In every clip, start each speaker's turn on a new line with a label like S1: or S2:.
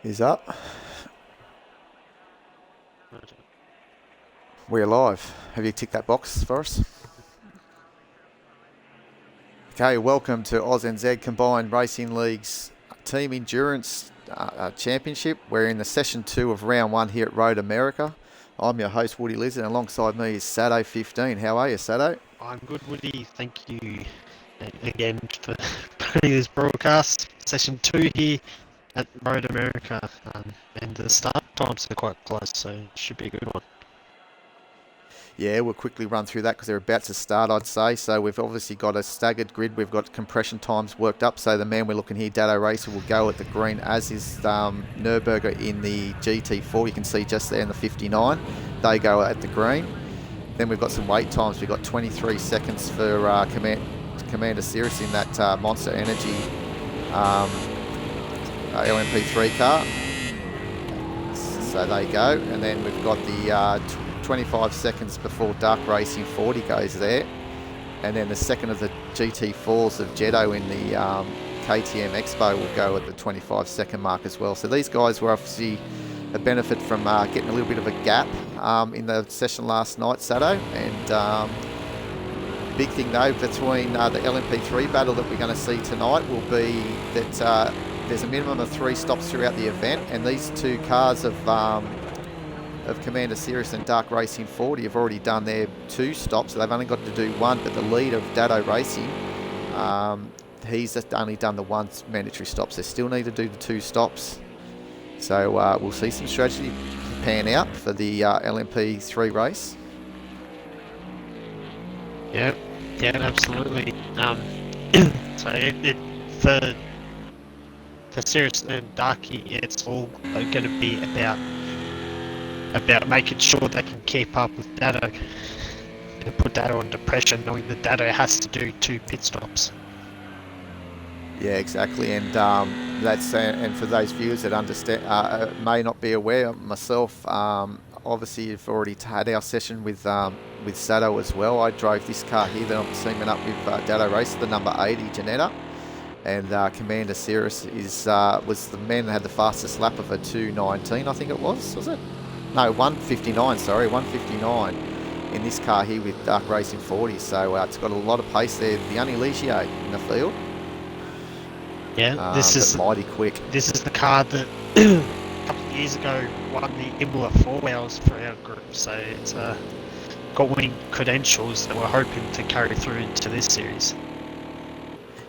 S1: Is up. We're live. Have you ticked that box for us? Okay, welcome to ANZCRL Combined Racing League's Team Endurance Championship. We're in the session 2 of round 1 here at Road America. I'm your host, Woody Lizard, and alongside me is Sado15. How are you, Sado?
S2: I'm good, Woody. Thank you again for putting this broadcast. Session 2 here at Road America, and the start times are quite close, so it should be a good one.
S1: Yeah, we'll quickly run through that because they're about to start, I'd say. So we've obviously got a staggered grid. We've got compression times worked up. So the man we're looking here, Dado Racer, will go at the green, as is Nürburgring in the GT4. You can see just there in the 59. They go at the green. Then we've got some wait times. We've got 23 seconds for Commander Cirrus in that Monster Energy LMP3 car. So they go. And then we've got the 25 seconds before Dark Racing 40 goes there, and then the second of the GT4s of Jetto in the KTM Expo will go at the 25 second mark as well. So these guys were obviously a benefit from getting a little bit of a gap in the session last night, Sato, and big thing though between the LMP3 battle that we're going to see tonight will be that there's a minimum of 3 stops throughout the event, and these two cars of Commander Cirrus and Dark Racing 40 have already done their 2 stops, so they've only got to do 1, but the lead of Dado Racing, he's just only done the 1 mandatory stop, so they still need to do the 2 stops. So we'll see some strategy pan out for the LMP3 race.
S2: Yeah, absolutely. So for Cirrus and Darky, it's all going to be about making sure they can keep up with Dado and put Dado under pressure, knowing that Dado has to do 2 pit stops.
S1: Yeah, exactly, and that's and for those viewers that understand may not be aware, myself, obviously you've already had our session with Sato as well. I drove this car here that I'm teaming up with Dado Racer, the number 80 Janetta, and Commander Cirrus was the man that had the fastest lap of a 2:19, I think it was it? No, 1:59, sorry, 1:59 in this car here with Dark Racing 40. So it's got a lot of pace there. The only Ligier in the field.
S2: Yeah, this is
S1: mighty quick.
S2: This is the car that a couple of years ago won the Imola 4 hours for our group. So it's got winning credentials that we're hoping to carry through into this series.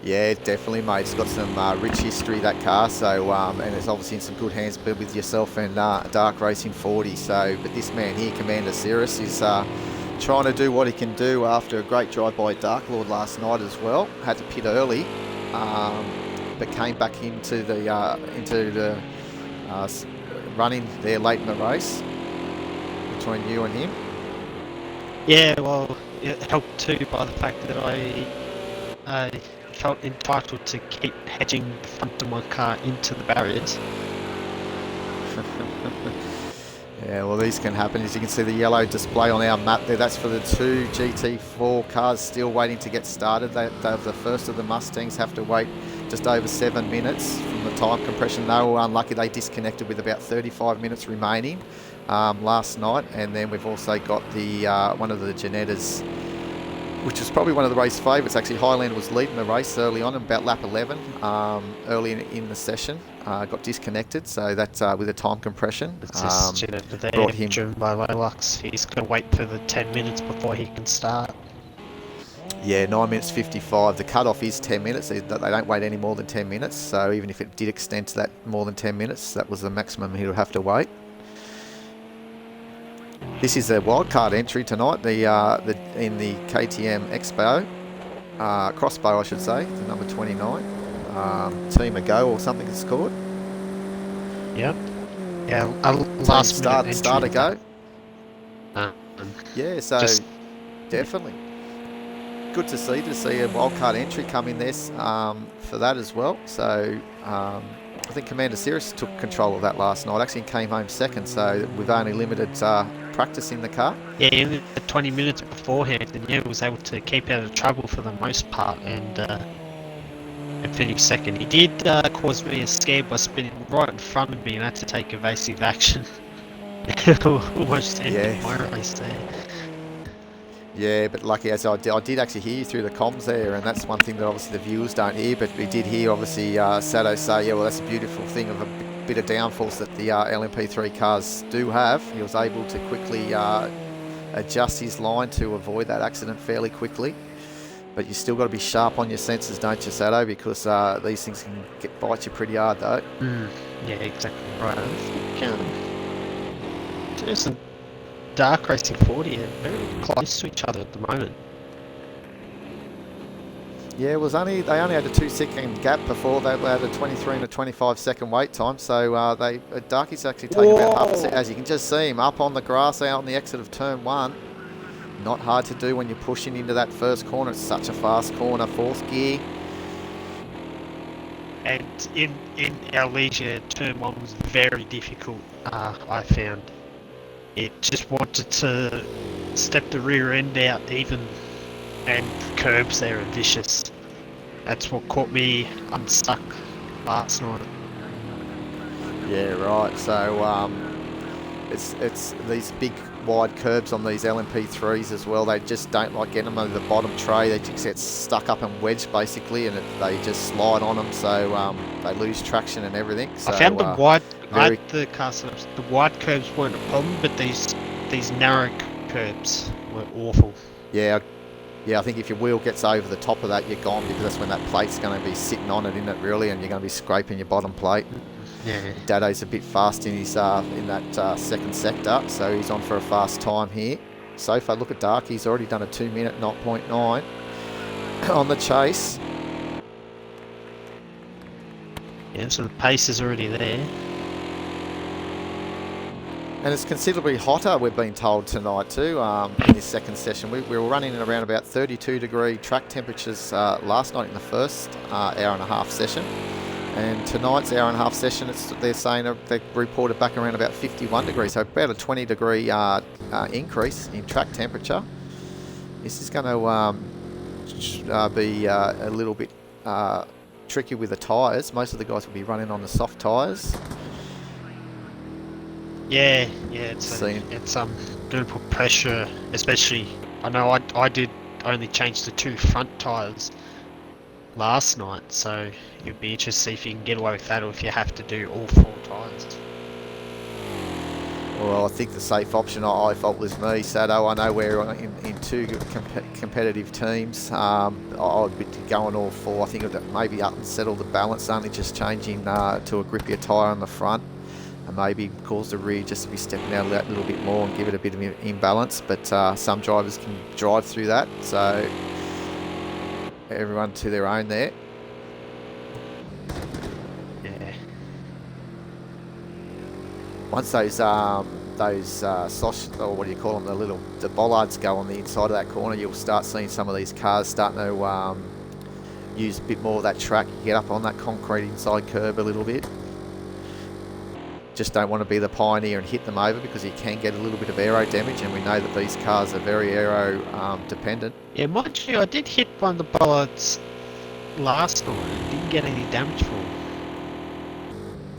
S1: Yeah, definitely, mate. It's got some rich history, that car. So, and it's obviously in some good hands with yourself and Dark Racing 40. So, but this man here, Commander Cirrus, is trying to do what he can do after a great drive by Dark Lord last night as well. Had to pit early, but came back into the running there late in the race between you and him.
S2: Yeah, well, it helped too by the fact that I felt entitled to keep hedging the front of my car into the barriers.
S1: Yeah, well, these can happen. As you can see, the yellow display on our map there, that's for the 2 GT4 cars still waiting to get started. The first of the Mustangs have to wait just over 7 minutes from the time compression. They were unlucky. They disconnected with about 35 minutes remaining last night. And then we've also got the one of the Janettas, which was probably one of the race favourites. Actually, Highlander was leading the race early on, about lap 11, early in the session. Got disconnected, so that's with a time compression.
S2: It's just brought him driven by Lolux. He's going to wait for the 10 minutes before he can start.
S1: Yeah, 9 minutes 55. The cut-off is 10 minutes. They don't wait any more than 10 minutes. So even if it did extend to that more than 10 minutes, that was the maximum he would have to wait. This is a wildcard entry tonight, in the KTM Expo, Crossbow I should say, the number 29, Team Ago or something it's called.
S2: Yep. Yeah, last
S1: start Ago. Yeah, so definitely. Good to see a wildcard entry come in there for that as well. So I think Commander Cirrus took control of that last night. Actually came home second, so we've only limited practice in the car.
S2: Yeah, in the 20 minutes beforehand, and was able to keep out of trouble for the most part, and and finished second. He did cause me a scare by spinning right in front of me and had to take evasive action. Almost ended my race there.
S1: Yeah, but lucky as I did actually hear you through the comms there, and that's one thing that obviously the viewers don't hear, but we did hear obviously Sado say, yeah, well, that's a beautiful thing of a bit of downforce that the LMP3 cars do have. He was able to quickly adjust his line to avoid that accident fairly quickly. But you still got to be sharp on your senses, don't you, Sado? Because these things can bite you pretty hard, though.
S2: Yeah, exactly right. I think there's a Dark Racing 40 are very close to each other at the moment.
S1: Yeah, it was they only had a 2-second gap before. They had a 23 and a 25-second wait time. So Darky's actually taken about half a second. As you can just see him up on the grass out on the exit of turn 1. Not hard to do when you're pushing into that first corner. It's such a fast corner, 4th gear.
S2: And in our leisure, turn 1 was very difficult, I found. It just wanted to step the rear end out even, and curbs there are vicious. That's what caught me unstuck last night.
S1: Yeah, right. So it's these big wide curbs on these LMP3s as well. They just don't like getting them over the bottom tray. They just get stuck up and wedged basically, and they just slide on them. So they lose traction and everything. So,
S2: I found the wide. I had the car setups. The wide curbs weren't a problem, but these narrow curbs were awful.
S1: Yeah, I think if your wheel gets over the top of that, you're gone, because that's when that plate's going to be sitting on it, isn't it, really, and you're going to be scraping your bottom plate.
S2: Yeah.
S1: Dado's a bit fast in his in that second sector, so he's on for a fast time here. So far, look at Dark. He's already done a 2-minute 0.9 on the chase.
S2: Yeah, so the pace is already there.
S1: And it's considerably hotter, we've been told tonight too, in this second session. We were running in around about 32-degree track temperatures last night in the first hour and a half session. And tonight's hour and a half session, they're saying they reported back around about 51 degrees, so about a 20-degree increase in track temperature. This is going to be a little bit tricky with the tyres. Most of the guys will be running on the soft tyres.
S2: Yeah, it's going to put pressure, especially. I know I did only change the 2 front tyres last night, so it'd be interesting to see if you can get away with that, or if you have to do all 4 tyres.
S1: Well, I think the safe option, I thought, was me, Sado. I know we're in 2 competitive teams. I'd be going all 4. I think it would maybe unsettle the balance, only just changing to a grippier tyre on the front, and maybe cause the rear just to be stepping out a little bit more and give it a bit of imbalance. But some drivers can drive through that, so everyone to their own there.
S2: Yeah.
S1: Once those sausage, or what do you call them, the bollards go on the inside of that corner, you'll start seeing some of these cars starting to use a bit more of that track. You get up on that concrete inside curb a little bit. Just don't want to be the pioneer and hit them over, because you can get a little bit of aero damage, and we know that these cars are very aero dependent.
S2: Yeah, mind you, I did hit one of the bollards last night and didn't get any damage from it.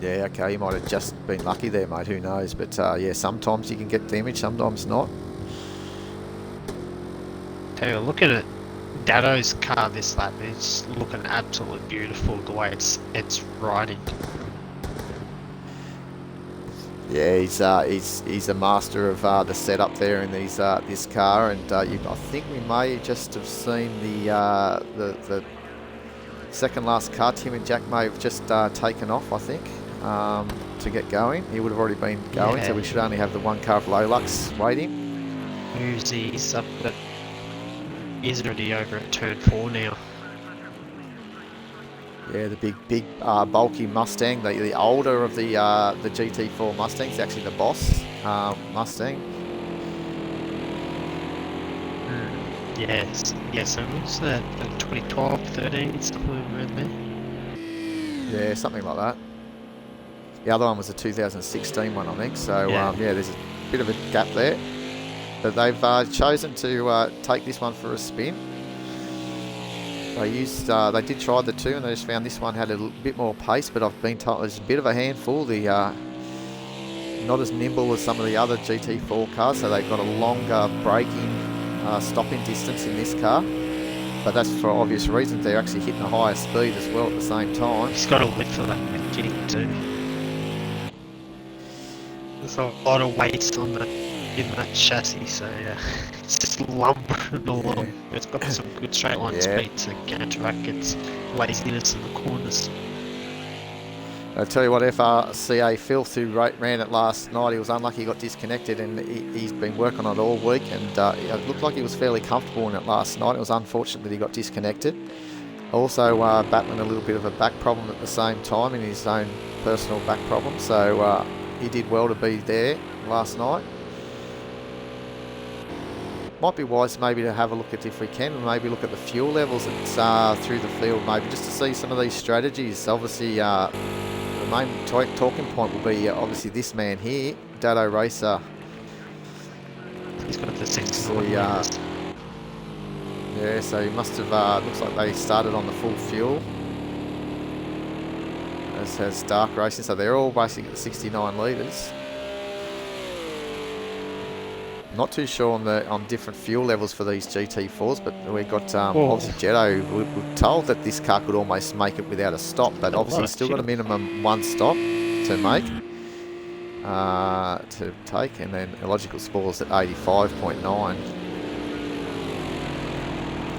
S1: Yeah, okay, you might have just been lucky there, mate, who knows. But yeah, sometimes you can get damage, sometimes not.
S2: Tell you, looking at Dado's car this lap, it's looking absolutely beautiful the way it's riding.
S1: Yeah, he's a master of the setup there in this car, and I think we may just have seen the second last car. Tim and Jack may have just taken off, I think, to get going. He would have already been going, so we should only have the 1 car of Lolux waiting.
S2: Uzi's up, but he's already over at turn 4 now.
S1: Yeah, the big bulky Mustang, the older of the GT4 Mustangs, actually the boss Mustang.
S2: Yes, so what's that, 2012, 13, something around there?
S1: Yeah, something like that. The other one was a 2016 one, I think, so yeah, there's a bit of a gap there. But they've chosen to take this one for a spin. They did try the two, and they just found this one had a bit more pace. But I've been told it's a bit of a handful. Not as nimble as some of the other GT4 cars, so they've got a longer braking, stopping distance in this car. But that's for obvious reasons. They're actually hitting a higher speed as well at the same time.
S2: He's got a lift for that engine too. There's a lot of weight on that in that chassis, so yeah, it's just lumbering along. Yeah. It's got some good straight line speed to counteract its laziness in the corners.
S1: I'll tell you what, FRCA Filth, who ran it last night, he was unlucky, he got disconnected, and he's been working on it all week, and it looked like he was fairly comfortable in it last night. It was unfortunate that he got disconnected. Also battling a little bit of a back problem at the same time, in his own personal back problem, so he did well to be there last night. Might be wise maybe to have a look at, if we can, maybe look at the fuel levels through the field, maybe just to see some of these strategies. Obviously, the main talking point will be obviously this man here, Dado Racer.
S2: He's got the 6.
S1: Yeah, so he must have, looks like they started on the full fuel. As has Dark Racing, so they're all basically at 69 litres. Not too sure on different fuel levels for these GT4s, but we've got obviously Jetto. We're told that this car could almost make it without a stop, but obviously he's still got a minimum one stop to make, to take, and then Illogical Spores at 85.9.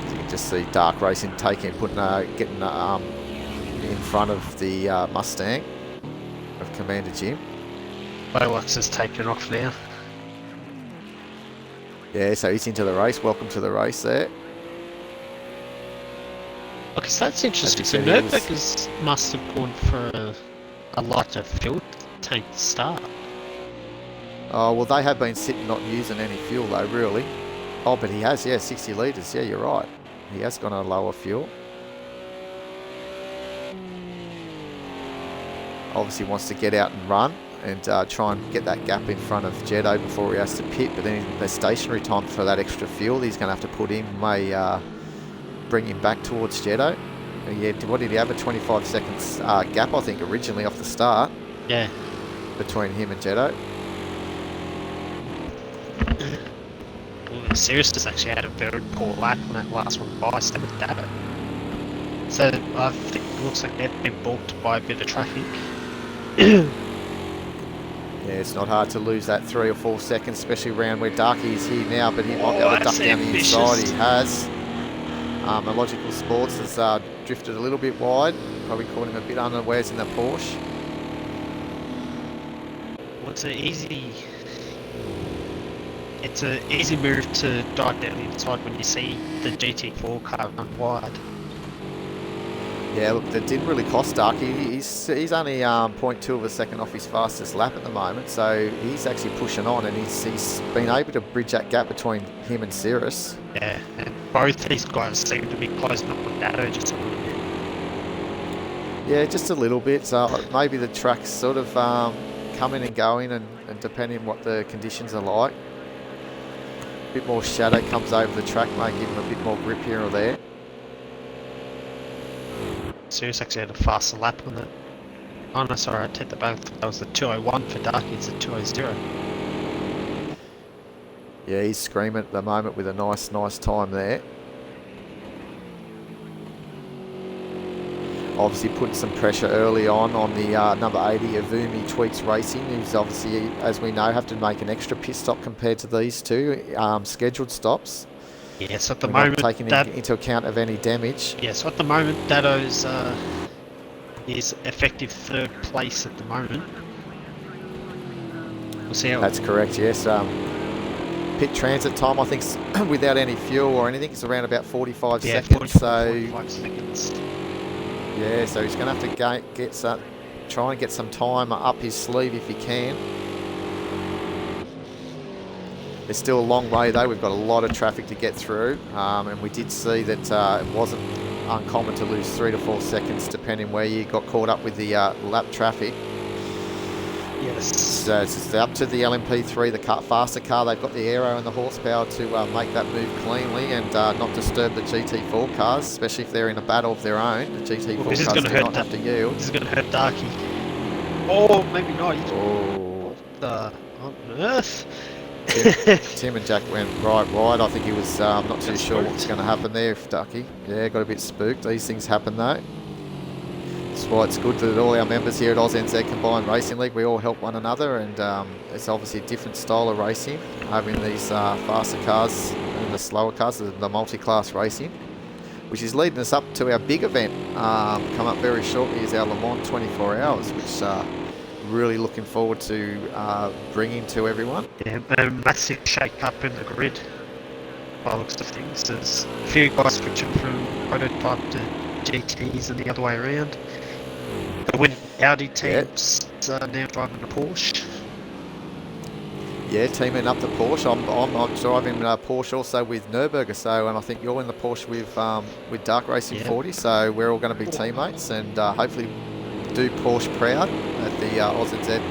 S1: So you can just see Dark Racing getting in front of the Mustang of Commander Jim.
S2: Bolux has taken off now.
S1: Yeah, so he's into the race. Welcome to the race there.
S2: Okay, so that's interesting. So Nürburgers must have gone for a lighter fuel tank to start.
S1: Oh, well, they have been sitting not using any fuel though, really. Oh, but he has, yeah, 60 litres. Yeah, you're right. He has gone a lower fuel. Obviously wants to get out and run and try and get that gap in front of Jetto before he has to pit, but then the stationary time for that extra fuel he's going to have to put in may bring him back towards Jetto. Yeah, what did he have, a 25 seconds gap, I think, originally off the start?
S2: Yeah.
S1: Between him and Jetto.
S2: Well, Sirius has actually had a very poor lap on that last one by, so with Dado. So I think it looks like they've been balked by a bit of traffic.
S1: Yeah, it's not hard to lose that 3 or 4 seconds, especially around where Darky is here now, but he might be able to duck down the inside. He has. Illogical Sports has drifted a little bit wide, probably caught him a bit unawares in the Porsche.
S2: Well, it's an easy move to dive down the inside when you see the GT4 car run wide.
S1: Yeah, look, that didn't really cost Darky. He's only 0.2 of a second off his fastest lap at the moment, so he's actually pushing on, and he's been able to bridge that gap between him and Cirrus.
S2: Yeah, and both these guys seem to be closing up with Dado just a little bit.
S1: Yeah, just a little bit. Maybe the track's sort of coming and going, and depending on what the conditions are like. A bit more shadow comes over the track, may give him a bit more grip here or there.
S2: Sirius actually had a faster lap on that. Oh no, sorry, I take that back. That was the 201 for Darky, it's the 200.
S1: Yeah, he's screaming at the moment with a nice time there. Obviously putting some pressure early on the number 80 Avumi Tweaks Racing, who's obviously, as we know, have to make an extra pit stop compared to these two scheduled stops.
S2: Yes, at the moment,
S1: not taking into account of any damage.
S2: Yes, at the moment, Dado's is effective 3rd place at the moment. We'll see how.
S1: That's correct. Yes. Pit transit time, I think, without any fuel or anything, is around about 45 seconds.
S2: 45 seconds.
S1: Yeah, so he's going to have to try and get some time up his sleeve if he can. There's still a long way though. We've got a lot of traffic to get through, and we did see that it wasn't uncommon to lose 3 to 4 seconds depending where you got caught up with the lap traffic.
S2: Yes.
S1: So it's up to the LMP3, the faster car. They've got the aero and the horsepower to make that move cleanly and not disturb the GT4 cars, especially if they're in a battle of their own. The GT4
S2: Well, this is
S1: cars
S2: going to
S1: do
S2: hurt
S1: not have to yield.
S2: This is going to hurt Darky. Oh, maybe not.
S1: Oh,
S2: What the on earth?
S1: Tim and Jack went right wide. I think he was not too sure what was going to happen there. If Ducky, yeah, got a bit spooked. These things happen though. That's why it's good that all our members here at ANZCRL Combined Racing League, we all help one another, and it's obviously a different style of racing, having these faster cars and the slower cars, the multi-class racing, which is leading us up to our big event. Come up very shortly is our Le Mans 24 Hours, which really looking forward to bringing to everyone.
S2: Yeah, a massive shake-up in the grid, by the looks of things. There's a few guys switching from prototype to GTs and the other way around. The winning Audi teams are now driving a Porsche.
S1: Yeah, teaming up the Porsche. I'm driving Porsche also with Nürburgring, so, and I think you're in the Porsche with Dark Racing 40, so we're all going to be teammates, and hopefully do Porsche proud at the ANZ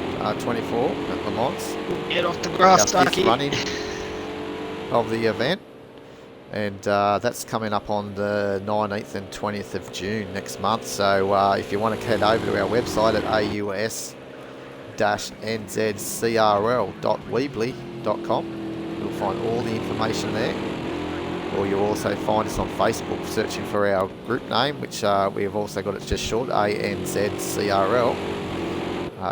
S1: 24 at Le Mans.
S2: Get off the grass,
S1: Our fifth
S2: Darky.
S1: running of the event, and that's coming up on the 19th and 20th of June next month. So if you want to head over to our website at aus-nzcrl.weebly.com, you'll find all the information there. Or you'll also find us on Facebook searching for our group name, which we have also got it just short, ANZCRL.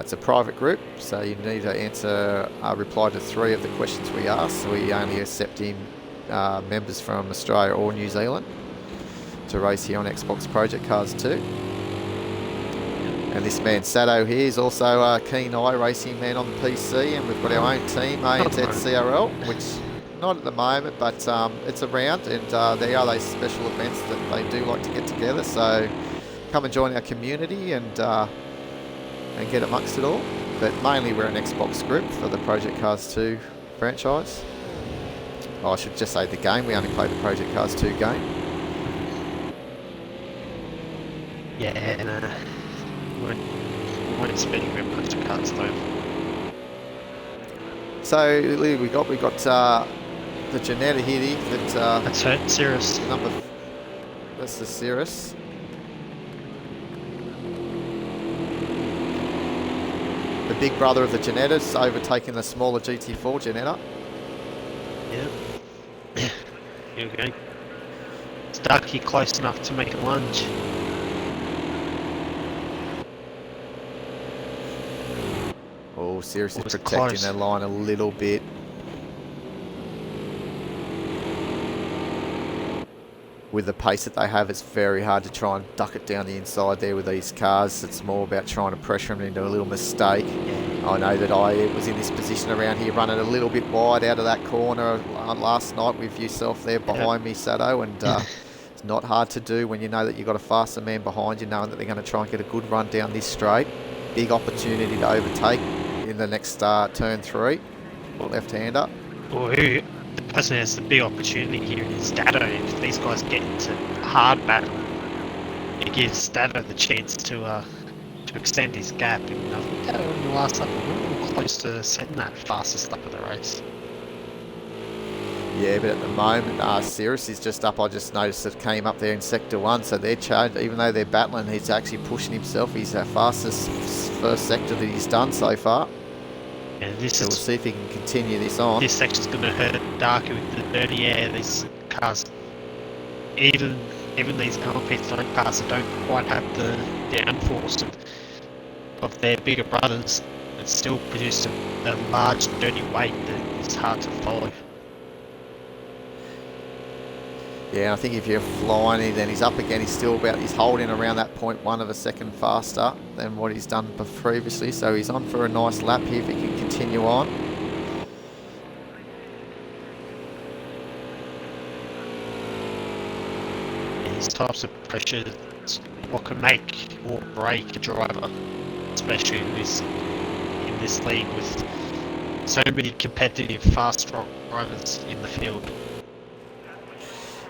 S1: It's a private group, so you need to reply to 3 of the questions we ask. We only accept in members from Australia or New Zealand to race here on Xbox Project Cars 2. And this man Sato here is also a keen iRacing man on the PC, and we've got our own team, ANZCRL, which not at the moment, but it's around, and there are those special events that they do like to get together. So come and join our community and get amongst it all. But mainly we're an Xbox group for the Project Cars 2 franchise. Oh, I should just say the game. We only play the Project Cars 2 game.
S2: Yeah, no. We weren't spending very much of cards though.
S1: So we got the Janetta here.
S2: That's hurt, Cirrus.
S1: That's the Cirrus. The big brother of the Janettas overtaking the smaller GT4 Janetta.
S2: Yeah. Here we go. Is Darky close enough to make a lunge?
S1: Oh, Cirrus is
S2: Almost
S1: protecting
S2: close.
S1: their line a little bit. With the pace that they have, it's very hard to try and duck it down the inside there with these cars. It's more about trying to pressure them into a little mistake. I know that I was in this position around here running a little bit wide out of that corner last night with yourself there behind me, Sato, and it's not hard to do when you know that you've got a faster man behind you, knowing that they're going to try and get a good run down this straight. Big opportunity to overtake in the next turn 3, left-hander.
S2: Well, the person who has the big opportunity here is Dado. If these guys get into a hard battle, it gives Dado the chance to extend his gap. And I think Dado in the last lap was a little close to setting that fastest lap of the race.
S1: Yeah, but at the moment, Cirrus is just up. I just noticed it came up there in Sector 1, so they're charged. Even though they're battling, he's actually pushing himself. He's the fastest first sector that he's done so far.
S2: Yeah,
S1: So we'll see if he can continue this on.
S2: This section's going to hurt Darky with the dirty air. These cars, even these LMP3 cars that don't quite have the downforce of their bigger brothers, it still produces a large dirty weight that is hard to follow.
S1: Yeah, I think if you're flying it, then he's up again. He's holding around that 0.1 of a second faster than what he's done previously. So he's on for a nice lap here if he can continue on.
S2: These types of pressure is what can make or break a driver, especially in this league with so many competitive fast drivers in the field.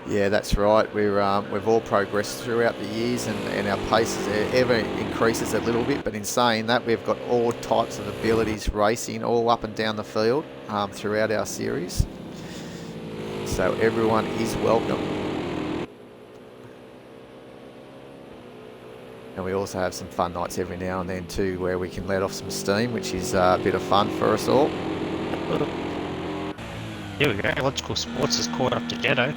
S1: Yeah, that's right. We've all progressed throughout the years, and our pace ever increases a little bit. But in saying that, we've got all types of abilities racing all up and down the field throughout our series. So everyone is welcome. And we also have some fun nights every now and then too, where we can let off some steam, which is a bit of fun for us all.
S2: Here we go. Logical Sports has caught up to Jetto.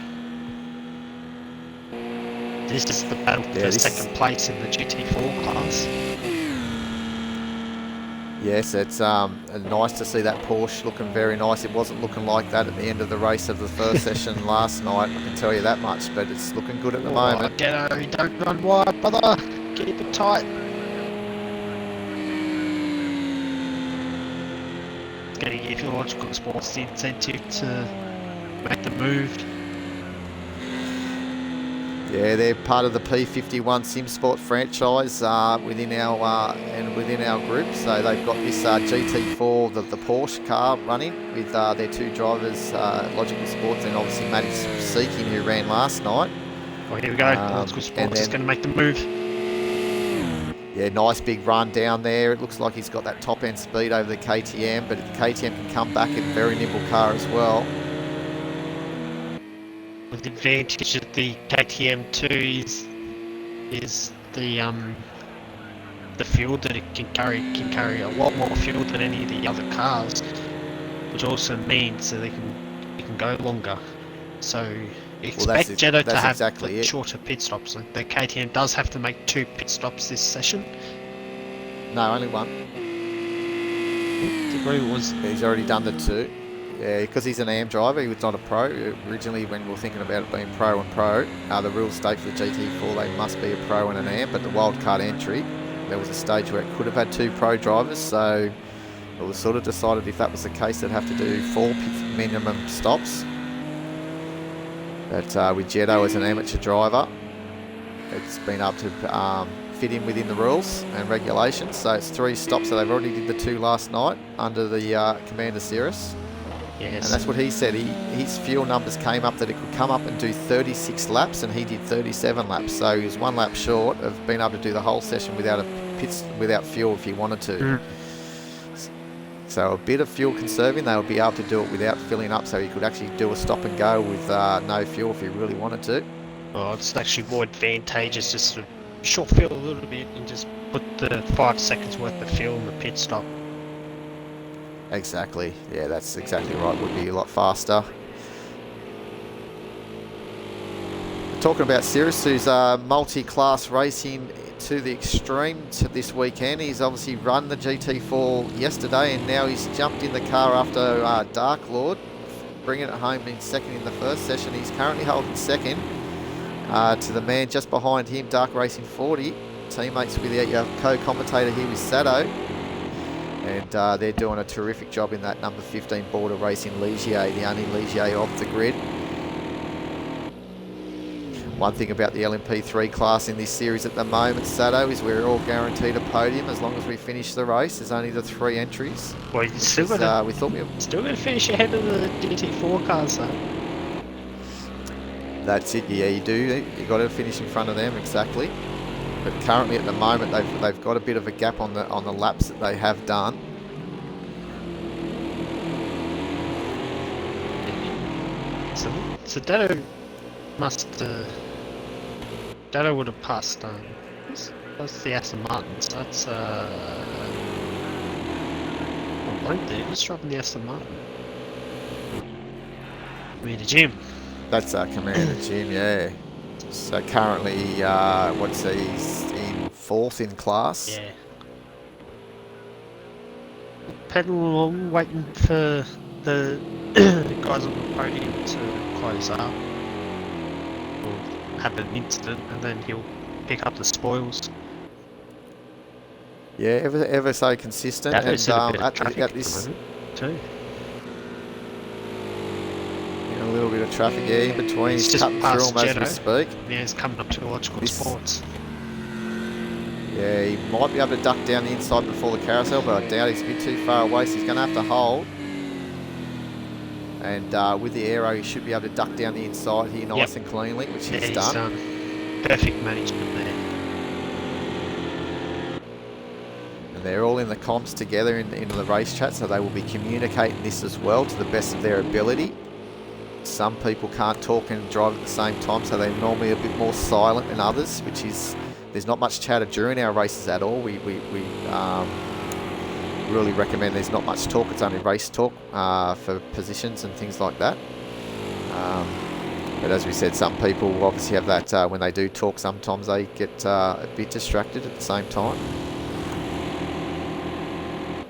S2: This is the battle for second place in the GT4 class.
S1: Yes, it's nice to see that Porsche looking very nice. It wasn't looking like that at the end of the race of the first session last night, I can tell you that much, but it's looking good at the moment.
S2: Jetto, don't run wide, brother. Keep it tight. It's going to give your Logical Sports the incentive to make the move.
S1: Yeah, they're part of the P51 SimSport franchise within our group. So they've got this GT4, the Porsche car running with their two drivers, Logical Sports and obviously Matty Seeking, who ran last night.
S2: Well, here we go. Logical Sports is going to make the move.
S1: Yeah, nice big run down there. It looks like he's got that top end speed over the KTM, but the KTM can come back in a very nimble car as well.
S2: With the advantage of the KTM 2 is the fuel that it can carry. It can carry a lot more fuel than any of the other cars, which also means that it can go longer. So expect Jetto to have shorter pit stops. The KTM does have to make 2 pit stops this session.
S1: No, only one. He's already done the 2. Yeah, because he's an AM driver, he was not a pro. Originally, when we were thinking about it being pro and pro, the rules state for the GT4 they must be a pro and an AM, but the wildcard entry, there was a stage where it could have had 2 pro drivers, so it was sort of decided if that was the case, they'd have to do 4 minimum stops. But with Jetto as an amateur driver, it's been able to fit in within the rules and regulations, so it's 3 stops, so they've already did the 2 last night under the Commander Cirrus.
S2: Yes.
S1: And that's what he said. His fuel numbers came up that it could come up and do 36 laps, and he did 37 laps. So he was 1 lap short of being able to do the whole session without fuel if he wanted to. So a bit of fuel conserving, they would be able to do it without filling up, so he could actually do a stop and go with no fuel if he really wanted to.
S2: Well, it's actually more advantageous just to short fuel a little bit and just put the 5 seconds worth of fuel in the pit stop.
S1: Exactly. Yeah, that's exactly right. Would be a lot faster. Talking about Cirrus, who's multi-class racing to the extreme this weekend. He's obviously run the GT4 yesterday, and now he's jumped in the car after Dark Lord, bringing it home in second in the first session. He's currently holding second to the man just behind him, Dark Racing 40. Teammates with our co-commentator here with Sado. And they're doing a terrific job in that number 15 Border Racing Ligier, the only Ligier off the grid. One thing about the LMP3 class in this series at the moment, Sado, is we're all guaranteed a podium as long as we finish the race. There's only the 3 entries.
S2: Well, you're still going to finish ahead of the GT4 cars, though.
S1: That's it. Yeah, you do. You got to finish in front of them, exactly. But currently, at the moment, they've got a bit of a gap on the laps that they have done.
S2: So Datto Datto would have passed. That's the Aston Martin. So that's I'm blank there. Who's driving the Aston Martin? Commander Jim.
S1: That's Commander Jim. Yeah. So currently, he's in 4th in class.
S2: Yeah. Pedaling along, waiting for the guys on the podium to close up. Or have an incident, and then he'll pick up the spoils.
S1: Yeah, ever so consistent.
S2: That
S1: and
S2: at
S1: this
S2: too.
S1: A little bit of traffic in between.
S2: He's
S1: just cutting through them as we speak.
S2: Yeah, he's coming up to Logical Sports.
S1: Yeah, he might be able to duck down the inside before the carousel, but I doubt he's a bit too far away, so he's going to have to hold. And with the aero, he should be able to duck down the inside here nice and cleanly, which he's done.
S2: Perfect management there.
S1: And they're all in the comps together in the race chat, so they will be communicating this as well to the best of their ability. Some people can't talk and drive at the same time, so they're normally a bit more silent than others, which is, there's not much chatter during our races at all. We really recommend there's not much talk. It's only race talk for positions and things like that. But as we said, some people obviously have that when they do talk, sometimes they get a bit distracted at the same time.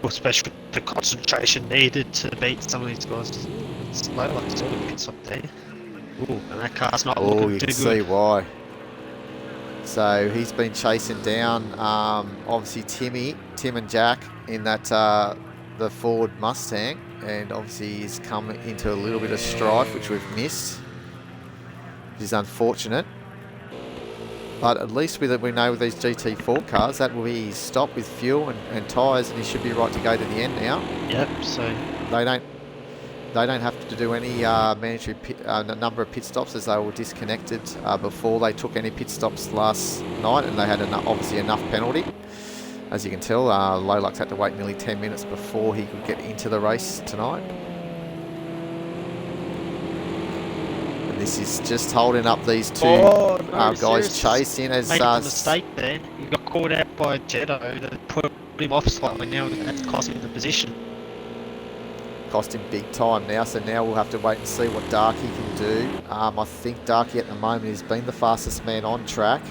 S2: Especially the concentration needed to beat some of these guys. It's low, like sort of gets up there. Ooh, and that car's not looking too good.
S1: You can see why. So he's been chasing down, obviously Tim and Jack in that the Ford Mustang, and obviously he's come into a little bit of strife, which we've missed, which is unfortunate. But at least we know with these GT4 cars, that will be his stop with fuel and tyres, and he should be right to go to the end now.
S2: Yep, so
S1: they don't have to do any mandatory number of pit stops, as they were disconnected before they took any pit stops last night, and they had obviously enough penalty. As you can tell, Lolux had to wait nearly 10 minutes before he could get into the race tonight. And this is just holding up these two guys chasing as...
S2: Made a mistake there. He got caught out by Jetto that put him off slightly. Now that's cost him the position.
S1: Cost him big time now, so now we'll have to wait and see what Darky can do. I think Darky at the moment has been the fastest man on track.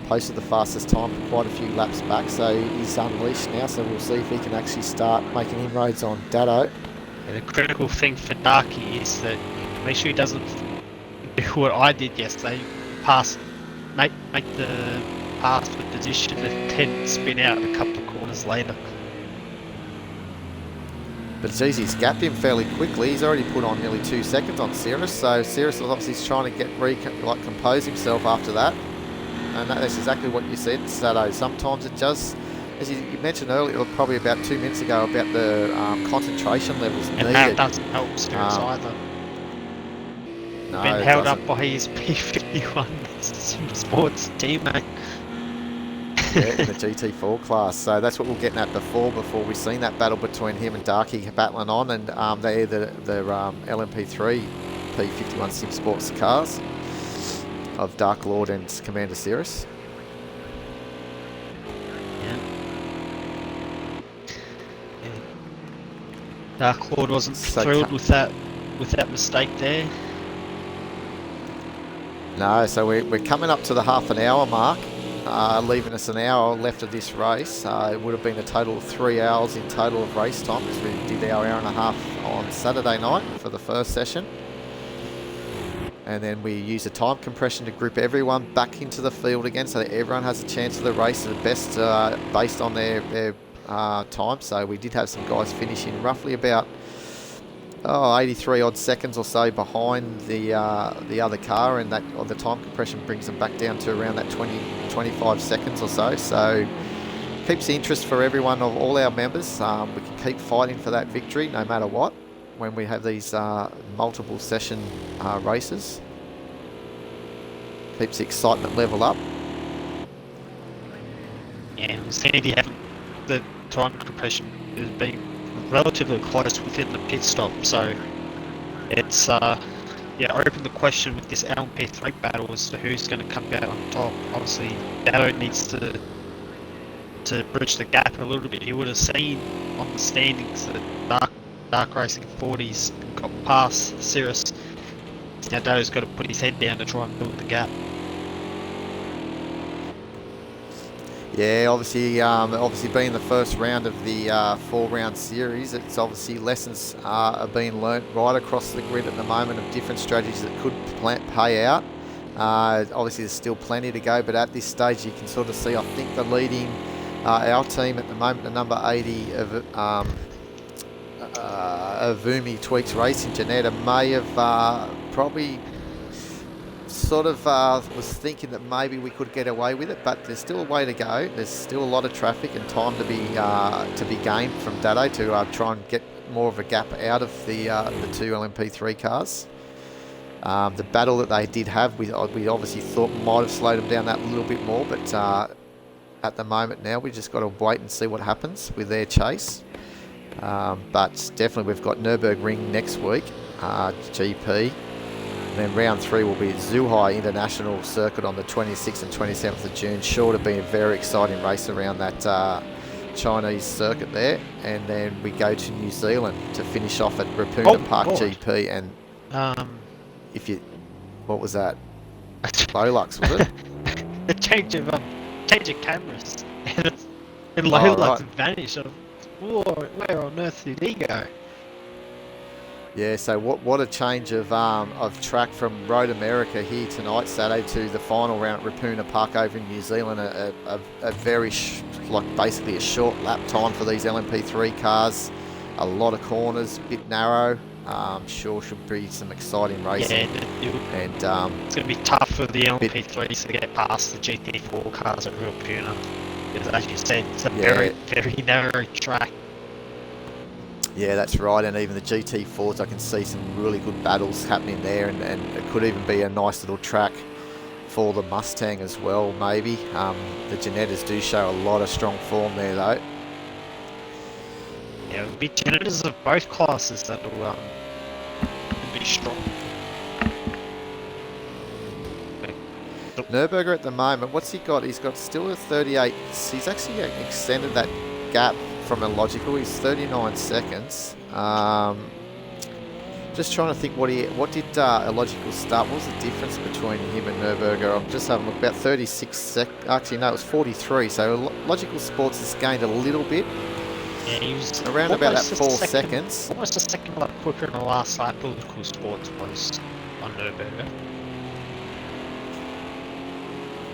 S1: Posted the fastest time for quite a few laps back, so he's unleashed now, so we'll see if he can actually start making inroads on Datto.
S2: And the critical thing for Darky is that make sure he doesn't do what I did yesterday, make the pass with position and then spin out a couple of corners later.
S1: But it's easy, he's gapped him fairly quickly. He's already put on nearly 2 seconds on Cirrus, so Cirrus is obviously trying to compose himself after that. And that's exactly what you said, Sato. Sometimes it just, as you mentioned earlier, probably about 2 minutes ago, about the concentration levels needed.
S2: And that doesn't help Cirrus either.
S1: No,
S2: been held up by his P51 Sports teammate.
S1: Yeah, in the GT4 class. So that's what we're getting at before we've seen that battle between him and Darky battling on, and they're the LMP3 P51 Sim Sports cars of Dark Lord and Commander Cirrus.
S2: Yeah. Dark Lord wasn't thrilled with that mistake there.
S1: No, so we're coming up to the half an hour mark. Leaving us an hour left of this race. It would have been a total of 3 hours in total of race time, because we did our hour and a half on Saturday night for the first session. And then we used a time compression to grip everyone back into the field again, so that everyone has a chance of the race at the best based on their time. So we did have some guys finishing roughly about 83 odd seconds or so behind the other car, and that the time compression brings them back down to around that 20-25 seconds or so. So keeps the interest for everyone, of all our members. We can keep fighting for that victory no matter what when we have these multiple session races. Keeps the excitement level up.
S2: Yeah, Sandy having the time compression has been relatively close within the pit stop, so it's opened the question with this LMP3 battle as to who's going to come out on top. Obviously, Datto needs to bridge the gap a little bit. You would have seen on the standings that Dark Racing 40s got past Cirrus. Now Datto's got to put his head down to try and build the gap.
S1: Yeah, obviously being the first round of the 4-round series, it's obviously lessons are being learnt right across the grid at the moment of different strategies that could pay out. Obviously there's still plenty to go, but at this stage you can sort of see, I think the leading, our team at the moment, the number 80 of Vumi Tweaks Racing, Janetta, may have probably sort of was thinking that maybe we could get away with it, but there's still a way to go. There's still a lot of traffic and time to be gained from Dado to try and get more of a gap out of the two LMP3 cars. The battle that they did have, we obviously thought might have slowed them down that little bit more, but at the moment now we just got to wait and see what happens with their chase. But definitely we've got Nürburgring next week, GP. And then round 3 will be at Zhuhai International Circuit on the 26th and 27th of June. Sure to be a very exciting race around that Chinese circuit there. And then we go to New Zealand to finish off at Rapuna Park GP. And what was that? Lolux, was it?
S2: The change of cameras. And Lolux vanished. Where on earth did he go?
S1: Yeah, so what a change of track from Road America here tonight, Saturday, to the final round at Rapuna Park over in New Zealand. A very, basically a short lap time for these LMP3 cars. A lot of corners, a bit narrow. Sure should be some exciting racing.
S2: Yeah,
S1: and
S2: it's going to be tough for the LMP3s to get past the GT4 cars at Rapuna. Because as you said, it's a very, very narrow track.
S1: Yeah, that's right, and even the GT4s, I can see some really good battles happening there, and it could even be a nice little track for the Mustang as well, maybe. The Genettas do show a lot of strong form there, though.
S2: Yeah, it'll be Genettas of both classes that will be strong.
S1: Nürburgring at the moment, what's he got? He's got still a 38. He's actually extended that gap from Illogical. He's 39 seconds. Just trying to think what did Illogical start? What was the difference between him and Nürburgring? I'm just having a look. About 36 actually no, it was 43. So Logical Sports has gained a little bit.
S2: Yeah, he was
S1: around about that 4 seconds.
S2: Almost a second lap quicker in the last lap. Logical Sports was on Nürburgring.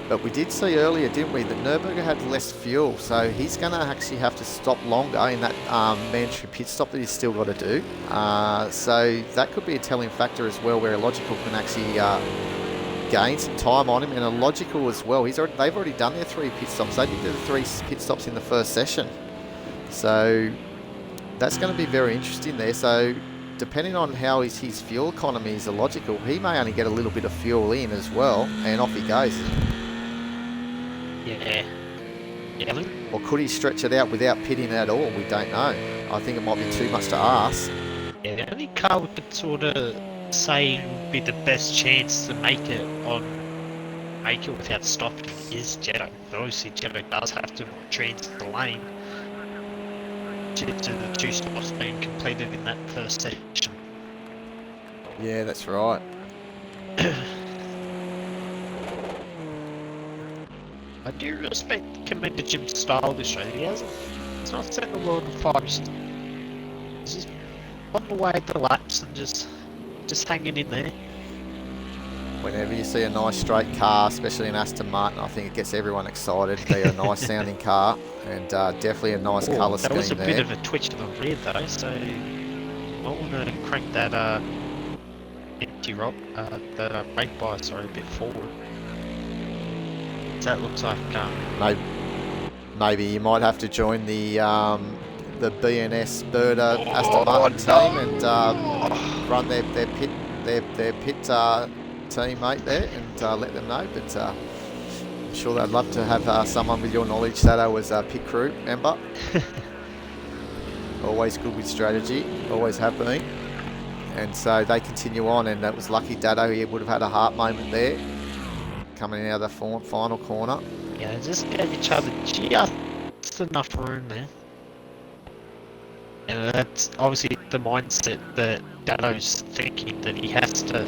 S1: But we did see earlier, didn't we, that Nürburgring had less fuel, so he's going to actually have to stop longer in that mandatory pit stop that he's still got to do. So that could be a telling factor as well, where Illogical can actually gain some time on him, and Illogical as well. They've already done their 3 pit stops. They did the 3 pit stops in the first session. So that's going to be very interesting there. So depending on how his fuel economy is Illogical, he may only get a little bit of fuel in as well, and off he goes.
S2: Yeah.
S1: Or could he stretch it out without pitting at all? We don't know. I think it might be too much to ask.
S2: Yeah, the only car we could sort of say would be the best chance to make it without stopping is Jetto. Obviously, Jetto does have to transit the lane due to the 2 stops being completed in that first section.
S1: Yeah, that's right.
S2: I do respect Commander Jim's style this race. He's not setting the world on fire. He's just on the way to laps and just hanging in there.
S1: Whenever you see a nice straight car, especially an Aston Martin, I think it gets everyone excited. They're a nice sounding car, and definitely a nice colour scheme there.
S2: That was a bit of a twitch to the rear though, so I want to crank that empty rock, the brake bar, a bit forward. That looks like
S1: maybe you might have to join the BNS Birder Aston Martin team and run their pit teammate there and let them know. But I'm sure they'd love to have someone with your knowledge, Sato, as a pit crew member. Always good with strategy, always have been. And so they continue on, and that was lucky Dado. He would have had a heart moment there, coming out of the final corner.
S2: Yeah, just gave each other just enough room there. And that's obviously the mindset that Dado's thinking, that he has to